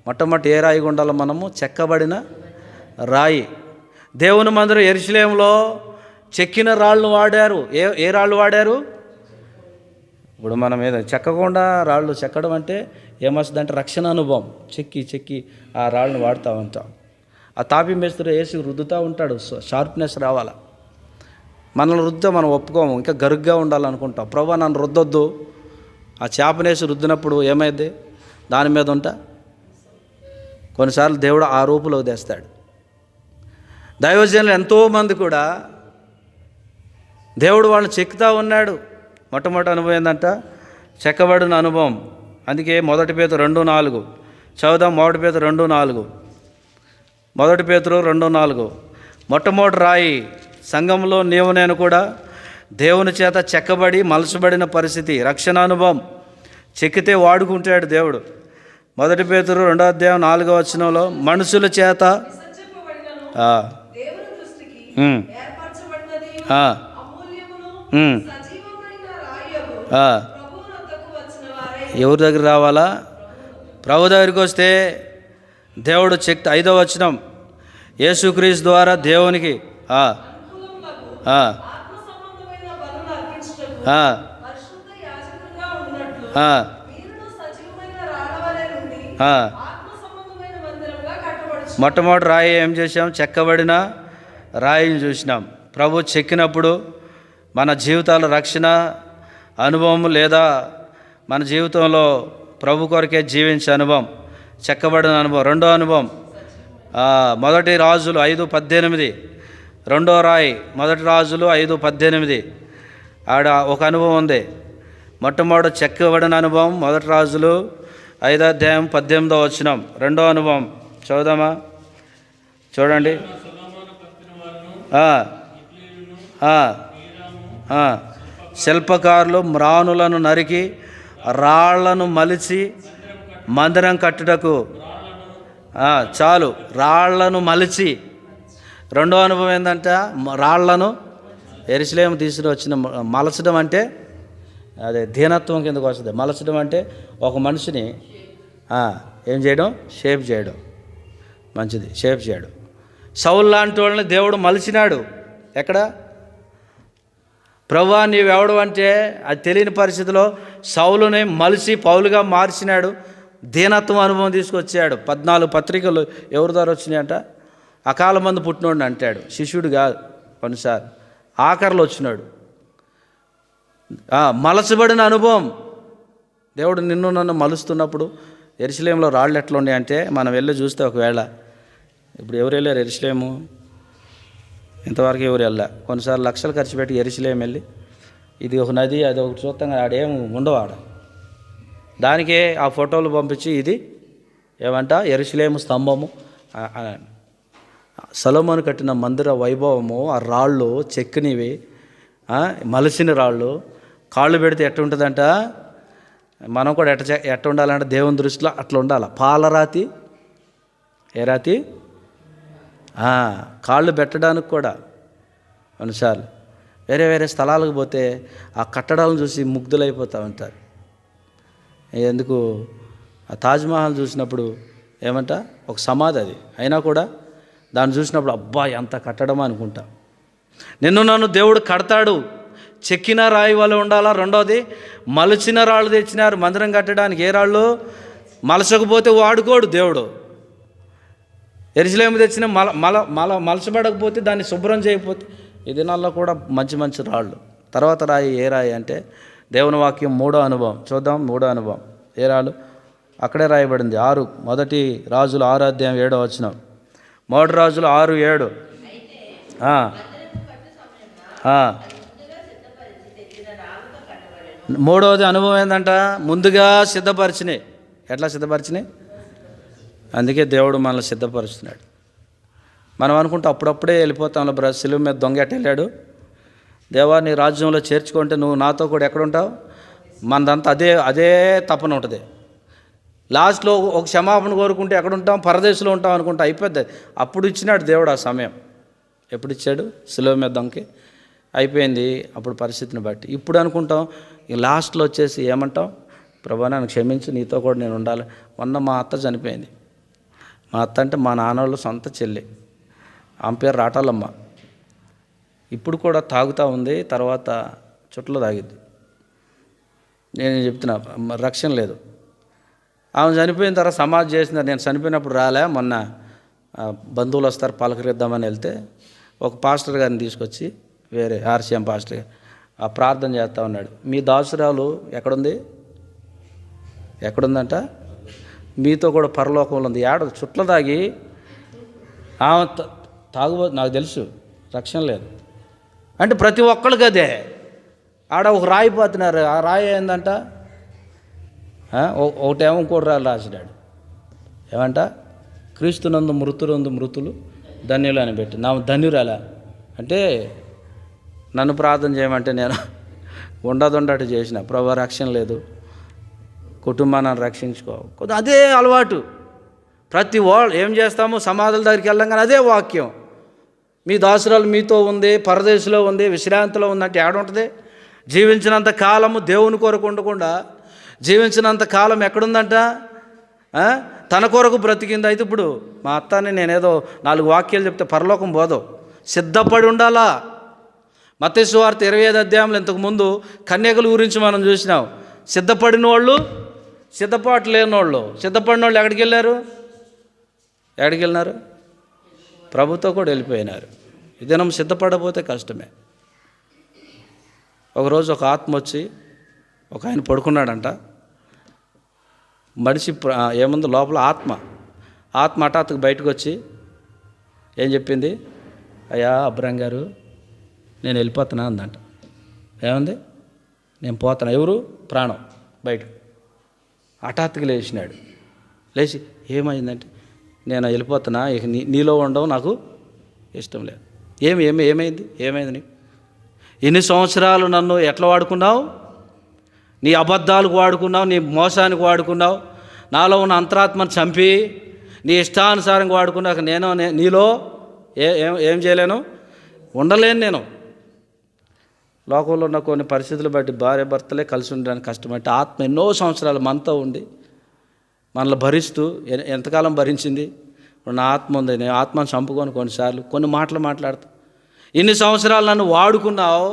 మొట్టమొదటి ఏ రాయి ఉండాలో? మనము చెక్కబడిన రాయి. దేవుని మందిరం యెరూషలేములో చెక్కిన రాళ్ళు వాడారు. ఏ రాళ్ళు వాడారు? ఇప్పుడు మనం ఏదో చెక్కకుండా రాళ్ళు చెక్కడం అంటే ఏమొస్తుందంటే రక్షణ అనుభవం. చెక్కి ఆ రాళ్ళను వాడుతూ ఉంటాం. ఆ తాపి మేస్త్రి వేసి రుద్దుతూ ఉంటాడు, షార్ప్నెస్ రావాలా. మనల్ని రుద్దితే మనం ఒప్పుకోము, ఇంకా గరుగ్గా ఉండాలనుకుంటాం. ప్రభువా నన్ను రుద్దొద్దు. ఆ చేపనేసి రుద్దినప్పుడు ఏమైంది? దాని మీద ఉంటా కొన్నిసార్లు దేవుడు ఆ రూపులోకి తెస్తాడు. దైవజనులు ఎంతోమంది కూడా దేవుడు వాళ్ళని చెక్కుతూ ఉన్నాడు. మొట్టమొదటి అనుభవం ఏంటంట? చెక్కబడిన అనుభవం. అందుకే 1 పేతురు 2:4 చదువుదాం. 1 పేతురు 2:4. 1 పేతురు 2:4. మొట్టమొదటి రాయి సంఘంలో నీవు నేను కూడా దేవుని చేత చెక్కబడి మలచబడిన పరిస్థితి, రక్షణ అనుభవం. చెక్కితే వాడుకుంటాడు దేవుడు. 1 పేతురు 2వ అధ్యాయం 4వ వచనంలో మనుషుల చేత ఎవరి దగ్గర రావాలా? ప్రభు దగ్గరికి వస్తే దేవుడు 5వ వచనం యేసుక్రీస్తు ద్వారా దేవునికి మొట్టమొదటి రాయి ఏం చేసాం? చెక్కబడిన రాయిని చూసినాం. ప్రభు చెక్కినప్పుడు మన జీవితాల రక్షణ అనుభవం లేదా మన జీవితంలో ప్రభు కొరకే జీవించే అనుభవం, చెక్కబడిన అనుభవం. రెండో అనుభవం 1 రాజులు 5:18. రెండో రాయి 1 రాజులు 5:18. ఆడ ఒక అనుభవం ఉంది. మొట్టమొదటి చెక్కబడిన అనుభవం 1 రాజులు 5వ అధ్యాయం 18వ వచనం. రెండో అనుభవం చదువుదామా? చూడండి. శిల్పకారులు మ్రానులను నరికి రాళ్లను మలిచి మందిరం కట్టుటకు చాలు. రాళ్లను మలిచి. రెండో అనుభవం ఏంటంట? రాళ్లను యెరూషలేము తీసుకుని వచ్చిన. మలచడం అంటే అదే దీనత్వం కిందకు వస్తుంది. మలచడం అంటే ఒక మనిషిని ఏం చేయడం? షేప్ చేయడం. మంచిది, షేప్ చేయడం. సౌలు లాంటి వాళ్ళని దేవుడు మలిచినాడు. ఎక్కడ? ప్రభువా నీవెవడు అంటే అది తెలియని పరిస్థితిలో సౌలుని మలిచి పౌలుగా మార్చినాడు. దీనత్వం అనుభవం తీసుకొచ్చాడు. 14 పత్రికలు ఎవరి ద్వారా వచ్చినాయంట? అకాల మందు పుట్టినోడిని అంటాడు. శిష్యుడు కాదు కొన్నిసార్లు, ఆఖరిలో వచ్చినాడు. మలచబడిన అనుభవం. దేవుడు నిన్ను నన్ను మలుస్తున్నప్పుడు యెరూషలేములో రాళ్ళు ఎట్లా ఉన్నాయంటే మనం వెళ్ళి చూస్తే, ఒకవేళ ఇప్పుడు ఎవరు వెళ్ళారు యెరూషలేము? ఇంతవరకు ఎవరు వెళ్ళా. కొన్నిసార్లు లక్షలు ఖర్చు పెట్టి యెరూషలేము వెళ్ళి ఇది ఒక నది, అది ఒకటి చూస్తాం, ఆడేం ఉండవు. ఆడ దానికే ఆ ఫోటోలు పంపించి ఇది ఏమంట? యెరూషలేము స్తంభము, సొలొమోను కట్టిన మందిర వైభవము, ఆ రాళ్ళు చెక్కినవి, మలిసిన రాళ్ళు. కాళ్ళు పెడితే ఎట్ట ఉంటుందంట? మనం కూడా ఎట్ట ఉండాలంటే దేవుని దృష్టిలో అట్లా ఉండాలి. పాలరాతి, ఏ రాతి? కాళ్ళు పెట్టడానికి కూడా కొన్నిసార్లు వేరే వేరే స్థలాలకు పోతే ఆ కట్టడాలను చూసి ముగ్ధులైపోతూ ఉంటారు. ఎందుకు? ఆ తాజ్మహల్ చూసినప్పుడు ఏమంట? ఒక సమాధి అది, అయినా కూడా దాన్ని చూసినప్పుడు అబ్బా ఎంత కట్టడమా అనుకుంటా. నిన్ను నన్ను దేవుడు కడతాడు. చెక్కిన రాయి వల్ల ఉండాలా. రెండోది, మలచిన రాళ్ళు తెచ్చినారు మందిరం కట్టడానికి. ఏ రాళ్ళు? మలచకపోతే వాడుకోడు దేవుడు. యెరూషలేము తెచ్చిన మలచబడకపోతే, దాన్ని శుభ్రం చేయకపోతే, ఈ దినాల్లో కూడా మంచి మంచి రాళ్ళు. తర్వాత రాయి ఏ రాయి అంటే దేవుని వాక్యం 3వ అనుభవం చూద్దాం. 3వ అనుభవం ఏ రాళ్ళు? అక్కడే రాయబడింది. 6 మొదటి రాజులు 6వ అధ్యాయం 7వ వచనం. మొదటి రాజులు 6:7. మూడవది అనుభవం ఏంటంట? ముందుగా సిద్ధపరిచినాయి. ఎట్లా సిద్ధపరిచినాయి? అందుకే దేవుడు మనల్ని సిద్ధపరుస్తున్నాడు. మనం అనుకుంటే అప్పుడప్పుడే వెళ్ళిపోతాం. శిలువ మీద దొంగ ఎట్ట వెళ్ళాడు? దేవా నీ రాజ్యంలో చేర్చుకుంటే నువ్వు నాతో కూడా ఎక్కడుంటావు? మనదంతా అదే తపన ఉంటుంది. లాస్ట్లో ఒక క్షమాపణ కోరుకుంటే ఎక్కడుంటాం? పరదేశంలో ఉంటాం అనుకుంటా అయిపోద్ది. అప్పుడు ఇచ్చినాడు దేవుడు ఆ సమయం. ఎప్పుడు ఇచ్చాడు? శిలువ మీద దొంగకి అయిపోయింది అప్పుడు పరిస్థితిని బట్టి. ఇప్పుడు అనుకుంటాం, ఈ లాస్ట్లో వచ్చేసి ఏమంటాం? ప్రభా నన్ను క్షమించి నీతో కూడా నేను ఉండాలి. మొన్న మా అత్త చనిపోయింది. మా అత్త అంటే మా నాన్నోళ్ళు సొంత చెల్లి. ఆమె పేరు రాటాలమ్మ. ఇప్పుడు కూడా తాగుతూ ఉంది. తర్వాత చుట్టలో తాగిద్ది. నేను చెప్తున్నా, రక్షణ లేదు. ఆమె చనిపోయిన తర్వాత సమాధి చేసినారు. నేను చనిపోయినప్పుడు రాలే. మొన్న బంధువులు వస్తారు పలకరిద్దామని వెళ్తే ఒక పాస్టర్ గారిని తీసుకొచ్చి, వేరే ఆర్సీఎం పాస్టర్ గారు ఆ ప్రార్థన చేస్తూ ఉన్నాడు. మీ దాసురాలు ఎక్కడుందంట? మీతో కూడా పరలోకంలో ఉంది. చుట్ల తాగి ఆమె తాగుబోతు. నాకు తెలుసు రక్షణ లేదు అంటే ప్రతి ఒక్కళ్ళకి అదే. ఆడ ఒక రాయి పోతున్నారు. ఆ రాయి ఏందంట? ఒకటేమో ఇంకోటి రాళ్ళు రాసినాడు. ఏమంట? క్రీస్తునందు మృతులు ధన్యులు అని పెట్టి నా ధన్యురాలా అంటే నన్ను ప్రార్థన చేయమంటే నేను ఉండదొండట్టు చేసిన. ప్రభు రక్షణ లేదు, కుటుంబాన్ని రక్షించుకో. అదే అలవాటు. ప్రతి వాళ్ళు ఏం చేస్తాము? సమాధుల దగ్గరికి వెళ్ళాం కానీ అదే వాక్యం. మీ దాసురాలు మీతో ఉంది, పరదేశంలో ఉంది, విశ్రాంతిలో ఉందంటే ఏడుంటుంది? జీవించినంత కాలము దేవుని కొరకు ఉండకుండా జీవించినంత కాలం ఎక్కడుందంట? తన కొరకు బ్రతికింది. అయితే ఇప్పుడు మా అత్తని నేనేదో 4 వాక్యాలు చెప్తే పరలోకం పోదు. సిద్ధపడి ఉండాలా. మత్తయి సువార్త 25వ అధ్యాయంలో ఇంతకుముందు కన్యకల గురించి మనం చూసినాం. సిద్ధపడిన వాళ్ళు, సిద్ధపాటు లేని వాళ్ళు. సిద్ధపడిన వాళ్ళు ఎక్కడికి వెళ్ళినారు? ప్రభుతో కూడా వెళ్ళిపోయినారు. ఇదేనం సిద్ధపడకపోతే కష్టమే. ఒకరోజు ఒక ఆత్మ వచ్చి ఒక ఆయన పడుకున్నాడంట. మనిషి ఏముంది లోపల? ఆత్మ హఠాత్తుకు బయటకు వచ్చి ఏం చెప్పింది? అయ్యా అబ్రాం గారు నేను వెళ్ళిపోతున్నా అందంట. ఏముంది? నేను పోతున్నా. ఎవరు? ప్రాణం బయట. హఠాత్తుగా లేచినాడు. లేచి ఏమైందంటే నేను వెళ్ళిపోతున్నా, ఇక నీలో ఉండవు నాకు ఇష్టం లేదు. ఏమైంది నీకు? ఇన్ని సంవత్సరాలు నన్ను ఎట్లా వాడుకున్నావు? నీ అబద్ధాలకు వాడుకున్నావు, నీ మోసానికి వాడుకున్నావు, నాలో ఉన్న అంతరాత్మను చంపి నీ ఇష్టానుసారంగా వాడుకున్నాక నేను నీలో ఏం చేయలేను, ఉండలేను. నేను లోకంలో ఉన్న కొన్ని పరిస్థితులు బట్టి భార్య భర్తలే కలిసి ఉండడానికి కష్టమంటే ఆత్మ ఎన్నో సంవత్సరాలు మనతో ఉండి మనల్ని భరిస్తూ ఎంతకాలం భరించింది? నా ఆత్మ ఉంది, నేను ఆత్మను చంపుకొని కొన్నిసార్లు కొన్ని మాటలు మాట్లాడతా. ఇన్ని సంవత్సరాలు నన్ను వాడుకున్నావు,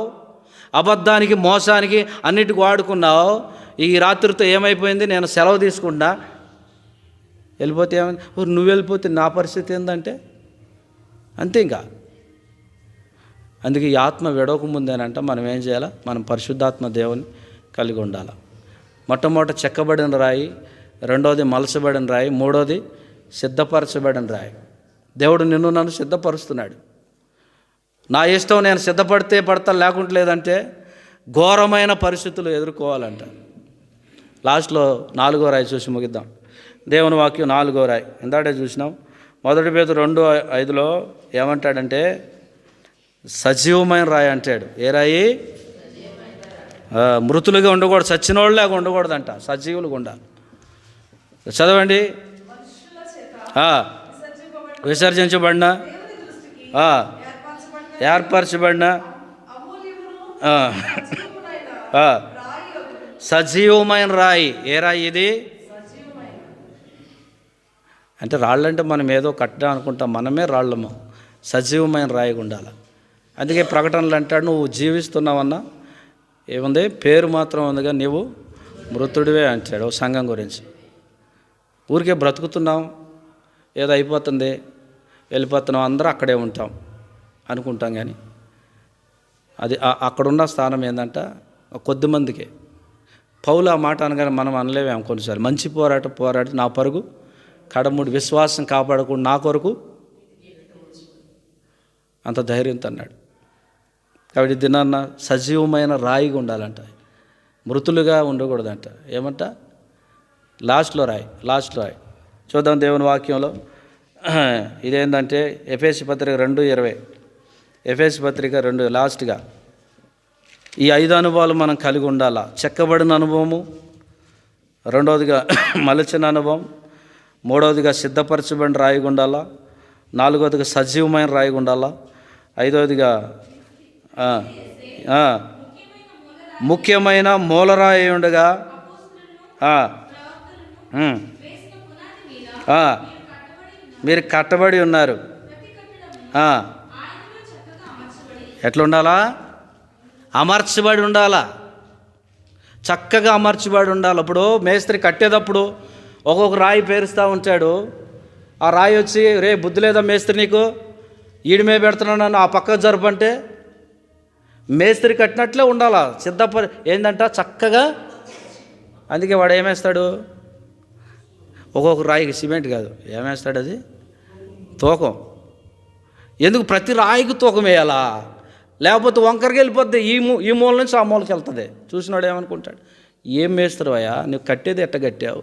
అబద్ధానికి మోసానికి అన్నిటికి వాడుకున్నావు. ఈ రాత్రితో ఏమైపోయింది? నేను సెలవు తీసుకుంటా, వెళ్ళిపోతే ఏమైంది? నువ్వు వెళ్ళిపోతే నా పరిస్థితి ఏంటంటే అంతే. ఇంకా అందుకే ఈ ఆత్మ విడవకముందేనంట మనం ఏం చేయాలి? మనం పరిశుద్ధాత్మ దేవుని కలిగి ఉండాలి. మొట్టమొదట చెక్కబడిన రాయి, రెండోది మలసబడిన రాయి, మూడోది సిద్ధపరచబడిన రాయి. దేవుడు నిన్ను నన్ను సిద్ధపరుస్తున్నాడు. నా ఇష్టం నేను సిద్ధపడితే పడతా, లేకుంటే లేదంటే ఘోరమైన పరిస్థితులు ఎదుర్కోవాలంట. లాస్ట్లో 4వ రాయి చూసి ముగిద్దాం. దేవుని వాక్యం 4వ రాయి ఇందాకే చూసినాం. 1 పేతురు 2:5 ఏమంటాడంటే సజీవమైన రాయి అంటాడు. ఏ రాయి? మృతులుగా ఉండకూడదు, చచ్చిన వాళ్ళలాగా ఉండకూడదంట, సజీవులుగా ఉండాలి. చదవండి. విసర్జించబడిన, ఏర్పరచబడిన సజీవమైన రాయి. ఏ రాయి ఇది? అంటే రాళ్ళంటే మనం ఏదో కట్టడం అనుకుంటాం, మనమే రాళ్ళము. సజీవమైన రాయిగా ఉండాలి. అందుకే ప్రకటనలు అంటాడు, నువ్వు జీవిస్తున్నావన్నా ఏముంది, పేరు మాత్రం ఉందిగా, నీవు మృతుడివే అంటాడు సంఘం గురించి. ఊరికే బ్రతుకుతున్నాం, ఏదో అయిపోతుంది, వెళ్ళిపోతున్నాం, అందరూ అక్కడే ఉంటాం అనుకుంటాం. కానీ అది అక్కడున్న స్థానం ఏంటంట కొద్దిమందికే. పౌలు ఆ మాట అనగానే మనం అనలేమేమో కొన్నిసార్లు. మంచి పోరాట నా పరుగు కడముడి, విశ్వాసం కాపాడకుండా నా కొరకు అంత ధైర్యంతో అన్నాడు. కాబట్టి దినాన్న సజీవమైన రాయిగా ఉండాలంట, మృతులుగా ఉండకూడదంట. ఏమంట? లాస్ట్లో రాయి చూద్దాం దేవుని వాక్యంలో. ఇదేంటంటే ఎఫెసీ పత్రిక 2:20. ఎఫెసీ పత్రిక 2 లాస్ట్గా ఈ 5 అనుభవాలు మనం కలిగి ఉండాలా. చెక్కబడిన అనుభవము, రెండవదిగా మలచిన అనుభవం, మూడవదిగా సిద్ధపరచబడిన రాయిగా ఉండాలా, నాలుగవదిగా సజీవమైన రాయిగా ఉండాలా, ఐదవదిగా ముఖ్యమైన మూలరాయి ఉండగా మీరు కట్టబడి ఉన్నారు. ఎట్లా ఉండాలా? అమర్చబడి ఉండాలా, చక్కగా అమర్చబడి ఉండాలి. అప్పుడు మేస్త్రి కట్టేటప్పుడు ఒక్కొక్క రాయి పేరుస్తూ ఉంటాడు. ఆ రాయి వచ్చి, రే బుద్ధి లేదా మేస్త్రి నీకు, ఈడిమే పెడుతున్నాను నన్ను, ఆ పక్క జరపంటే మేస్త్రి కట్టినట్లే ఉండాలా. ఏంటంట చక్కగా. అందుకే వాడు ఏమేస్తాడు? ఒక్కొక్క రాయికి సిమెంట్ కాదు, ఏమేస్తాడు? అది తూకం. ఎందుకు? ప్రతి రాయికి తూకం వేయాలా, లేకపోతే వంకరకి వెళ్ళిపోద్ది, ఈ మూల నుంచి ఆ మూలకి వెళ్తుంది. చూసినాడు ఏమనుకుంటాడు, ఏం మేస్తావయ్యా నువ్వు కట్టేది ఎట్ట కట్టావు,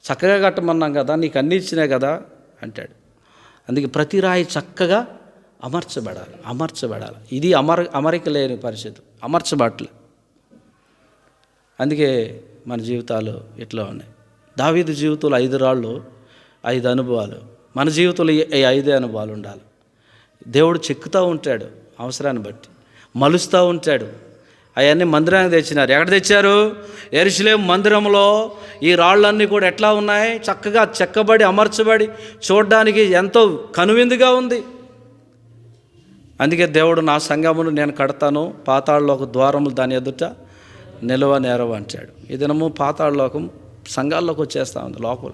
చక్కగా కట్టమన్నాం కదా, నీకు అన్నీ ఇచ్చినాయి కదా అంటాడు. అందుకే ప్రతి రాయి చక్కగా అమర్చబడాలి. ఇది అమరిక లేని పరిస్థితి, అమర్చబట్ల. అందుకే మన జీవితాలు ఇట్లా ఉన్నాయి. దావీదు జీవితంలో 5 రాళ్ళు, 5 అనుభవాలు. మన జీవితంలో ఈ 5 అనుభవాలు ఉండాలి. దేవుడు చెక్కుతూ ఉంటాడు, అవసరాన్ని బట్టి మలుస్తూ ఉంటాడు. అవన్నీ మందిరానికి తెచ్చినారు. ఎక్కడ తెచ్చారు? యెరూషలేము మందిరంలో. ఈ రాళ్ళన్నీ కూడా ఎట్లా ఉన్నాయి? చక్కగా చెక్కబడి అమర్చబడి చూడడానికి ఎంతో కనువిందుగా ఉంది. అందుకే దేవుడు నా సంఘమును నేను కడతాను, పాతాళలోక ద్వారములు దాని ఎదుట నిలవ నేరవ అంటాడు. ఈ దినము పాతాళలోకం సంఘాల్లోకి వచ్చేస్తూ ఉంది, లోపల.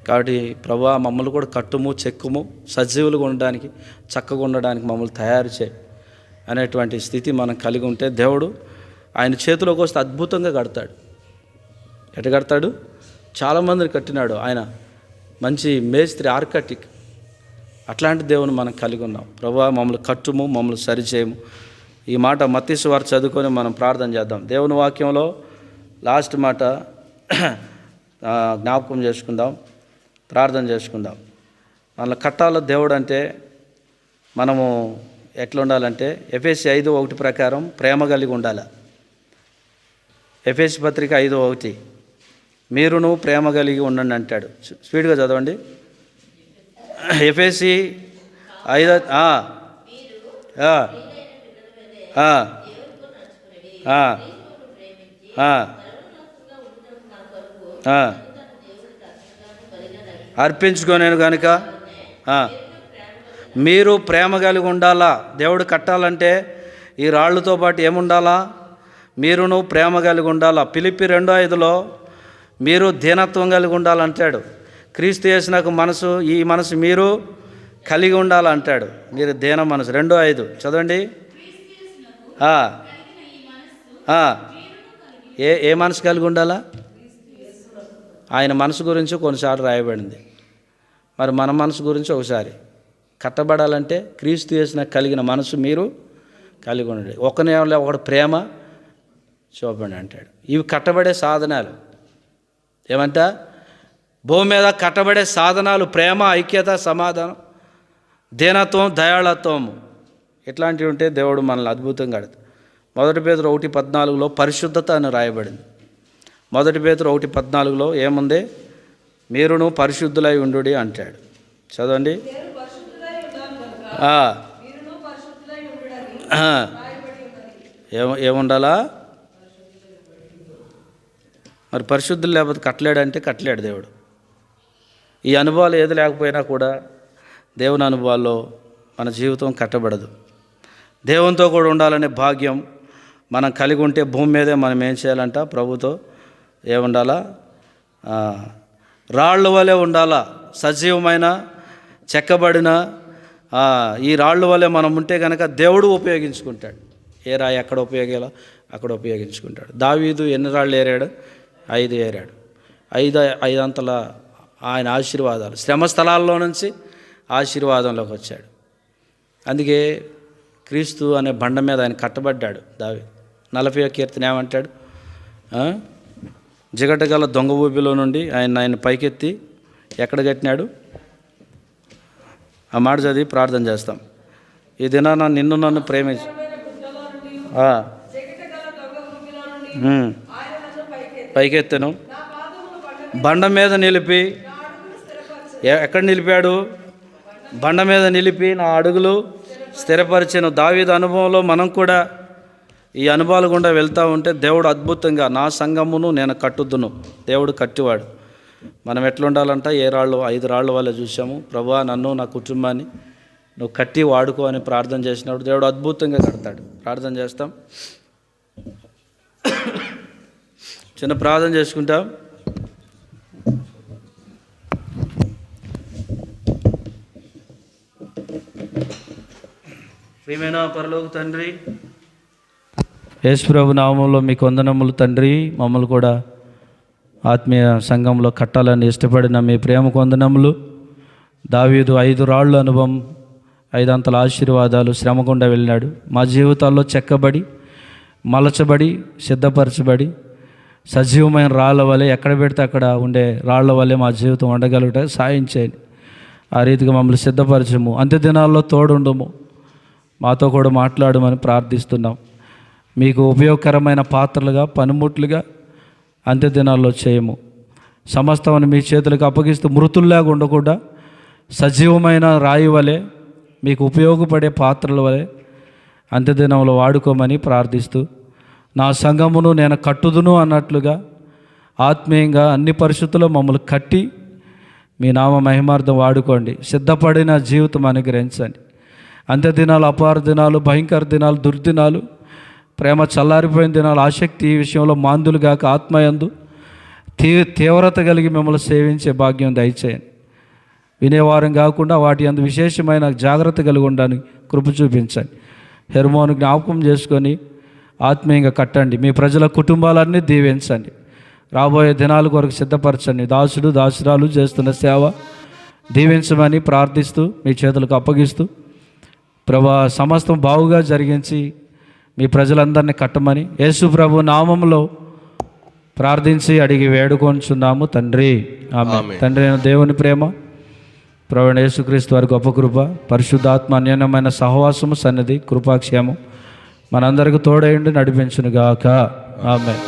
కాబట్టి ప్రభువా మమ్మల్ని కూడా కట్టుము, చెక్కుము, సజీవులుగా ఉండడానికి, చక్కగా ఉండడానికి మమ్మల్ని తయారు చేయి అనేటువంటి స్థితి మనం కలిగి ఉంటే దేవుడు ఆయన చేతిలోకి వస్తే అద్భుతంగా కడతాడు. ఎట్ట కడతాడు? చాలామందిని కట్టినాడు ఆయన, మంచి మేస్త్రి, ఆర్కిటెక్ట్. అట్లాంటి దేవుని మనం కలిగి ఉన్నాం. ప్రభువా మమ్మల్ని కట్టుము, మమ్మల్ని సరిచేయము. ఈ మాట మత్తయి సువార్త చదువుకొని మనం ప్రార్థన చేద్దాం. దేవుని వాక్యంలో లాస్ట్ మాట జ్ఞాపకం చేసుకుందాం, ప్రార్థన చేసుకుందాం. మనల్ని కట్టాల దేవుడు అంటే మనము ఎట్లా ఉండాలంటే ఎఫెసీ 5:1 ప్రకారం ప్రేమ కలిగి ఉండాలి. ఎఫెసీ పత్రిక 5:1 మీరును ప్రేమ కలిగి ఉండండి అంటాడు. స్పీడ్గా చదవండి. ఎఫెసీ 5 అర్పించుకోనేను కనుక మీరు ప్రేమ కలిగి ఉండాలా. దేవుడు కట్టాలంటే ఈ రాళ్ళతో పాటు ఏముండాలా? మీరును ప్రేమ కలిగి ఉండాలా. ఫిలిప్పీ 2:5 మీరు దీనత్వం కలిగి ఉండాలంటాడు. క్రీస్తు యేసునకు మనసు, ఈ మనసు మీరు కలిగి ఉండాలంటాడు. మీరు దీన మనసు 2:5 చదవండి. ఏ మనసు కలిగి ఉండాలా? ఆయన మనసు గురించి కొన్నిసార్లు రాయబడింది. మరి మన మనసు గురించి ఒకసారి కట్టబడాలంటే క్రీస్తు యేసునకు కలిగిన మనసు మీరు కలిగి ఉండండి. ఒకటి ప్రేమ చూపండి అంటాడు. ఇవి కట్టబడే సాధనాలు. ఏమంట? భూమి మీద కట్టబడే సాధనాలు ప్రేమ, ఐక్యత, సమాధానం, దీనత్వం, దయాళత్వము. ఇట్లాంటివి ఉంటే దేవుడు మనల్ని అద్భుతంగా అడుగుతాడు. 1 పేతురు 1:14 పరిశుద్ధత అని రాయబడింది. 1 పేతురు 1:14 ఏముంది? మీరును పరిశుద్ధులై ఉండుడి అంటాడు. చదవండి. ఏముండాలా? మరి పరిశుద్ధులు లేకపోతే కట్టలేడంటే కట్టలేడు దేవుడు. ఈ అనుభవాలు ఏది లేకపోయినా కూడా దేవుని అనుభవాల్లో మన జీవితం కట్టబడదు. దేవునితో కూడా ఉండాలనే భాగ్యం మనం కలిగి ఉంటే భూమి మీదే మనం ఏం చేయాలంట? ప్రభుతో ఏముండాలా? రాళ్ళ వలె ఉండాలా. సజీవమైన చెక్కబడిన ఈ రాళ్ళ వలె మనం ఉంటే కనుక దేవుడు ఉపయోగించుకుంటాడు. ఏ రాయి ఎక్కడ ఉపయోగాలో అక్కడ ఉపయోగించుకుంటాడు. దావీదు ఎన్ని రాళ్ళు ఏరాడు? 5 ఏరాడు. 5 అంతల ఆయన ఆశీర్వాదాలు, శ్రమ స్థలాల్లో నుంచి ఆశీర్వాదంలోకి వచ్చాడు. అందుకే క్రీస్తు అనే బండ మీద ఆయన కట్టబడ్డాడు. దావీదు 40వ కీర్తన ఏమంటాడు? జిగటగల దొంగ ఊబిలో నుండి ఆయన పైకెత్తి ఎక్కడ కట్టినాడు? ఆ మాట చదివి ప్రార్థన చేస్తాం. ఈ దినాన నిన్ను నన్ను ప్రేమించి పైకెత్తను, బండ మీద నిలిపి. ఎక్కడ నిలిపాడు? బండ మీద నిలిపి నా అడుగులు స్థిరపరిచాను. దావీదు అనుభవంలో మనం కూడా ఈ అనుభవాలు గుండా వెళ్తూ ఉంటే దేవుడు అద్భుతంగా నా సంఘమును నేను కట్టుదును. దేవుడు కట్టివాడు. మనం ఎట్లా ఉండాలంట? 5 రాళ్ళు వల్ల చూసాము. ప్రభువా నన్ను నా కుటుంబాన్ని నువ్వు కట్టి వాడుకో అని ప్రార్థన చేసినప్పుడు దేవుడు అద్భుతంగా కడతాడు. ప్రార్థన చేస్తాం. చిన్న ప్రార్థన చేసుకుంటాం. ప్రియమైన పరలోక తండ్రి, యేసు ప్రభు నామములో మీకు వందనములు తండ్రి. మమ్మల్ని కూడా ఆత్మీయ సంఘంలో కట్టాలని ఇష్టపడిన మీ ప్రేమకు వందనములు. దావీదు 5 రాళ్ళు అనుభవం, 5 అంతల ఆశీర్వాదాలు, శ్రమ గుండా వెళ్ళినాడు. మా జీవితాల్లో చెక్కబడి, మలచబడి, సిద్ధపరచబడి, సజీవమైన రాళ్ళ వలె ఎక్కడ పెడితే అక్కడ ఉండే రాళ్ల వలె మా జీవితం ఉండగలుగుట సాయం చేయండి. ఆ రీతిగా మమ్మల్ని సిద్ధపరచము. అంత్య దినాల్లో తోడుండము. మాతో కూడా మాట్లాడమని ప్రార్థిస్తున్నాం. మీకు ఉపయోగకరమైన పాత్రలుగా, పనిముట్లుగా అంత్య దినాల్లో చేయము. సమస్తమని మీ చేతులకు అప్పగిస్తూ మృతుల్లాగా ఉండకుండా సజీవమైన రాయి వలె, మీకు ఉపయోగపడే పాత్రల వలె అంత్య దినంలో వాడుకోమని ప్రార్థిస్తూ, నా సంఘమును నేను కట్టుదును అన్నట్లుగా ఆత్మీయంగా అన్ని పరిస్థితుల్లో మమ్మల్ని కట్టి మీ నామ మహిమార్థం వాడుకోండి. సిద్ధపడిన జీవితం అనుగ్రహించండి. అంత్య దినాలు, అపార దినాలు, భయంకర దినాలు, దుర్దినాలు, ప్రేమ చల్లారిపోయిన దినాలు, ఆసక్తి ఈ విషయంలో మాందులుగాక ఆత్మయందు తీవ్రత కలిగి మిమ్మల్ని సేవించే భాగ్యం దయచేయండి. వినేవారం కాకుండా వాటి అందు విశేషమైన జాగ్రత్త కలిగి ఉండడానికి కృప చూపించండి. హెర్మోను జ్ఞాపకం చేసుకొని ఆత్మీయంగా కట్టండి. మీ ప్రజల కుటుంబాలన్నీ దీవించండి. రాబోయే దినాల కొరకు సిద్ధపరచండి. దాసుడు దాసురాలు చేస్తున్న సేవ దీవించమని ప్రార్థిస్తూ మీ చేతులకు అప్పగిస్తూ, ప్రభా సమస్తం బావుగా జరిగించి మీ ప్రజలందరినీ కట్టమని యేసు ప్రభు నామములో ప్రార్థించి అడిగి వేడుకొంచున్నాము తండ్రి. ఆమేన్. తండ్రి అయిన దేవుని ప్రేమ, ప్రభువైన యేసుక్రీస్తు వారి గొప్ప కృప, పరిశుద్ధాత్మ అన్యోన్యమైన సహవాసము, సన్నిధి, కృపాక్షేమం మనందరికి తోడైండి నడిపించునుగాక. ఆమేన్.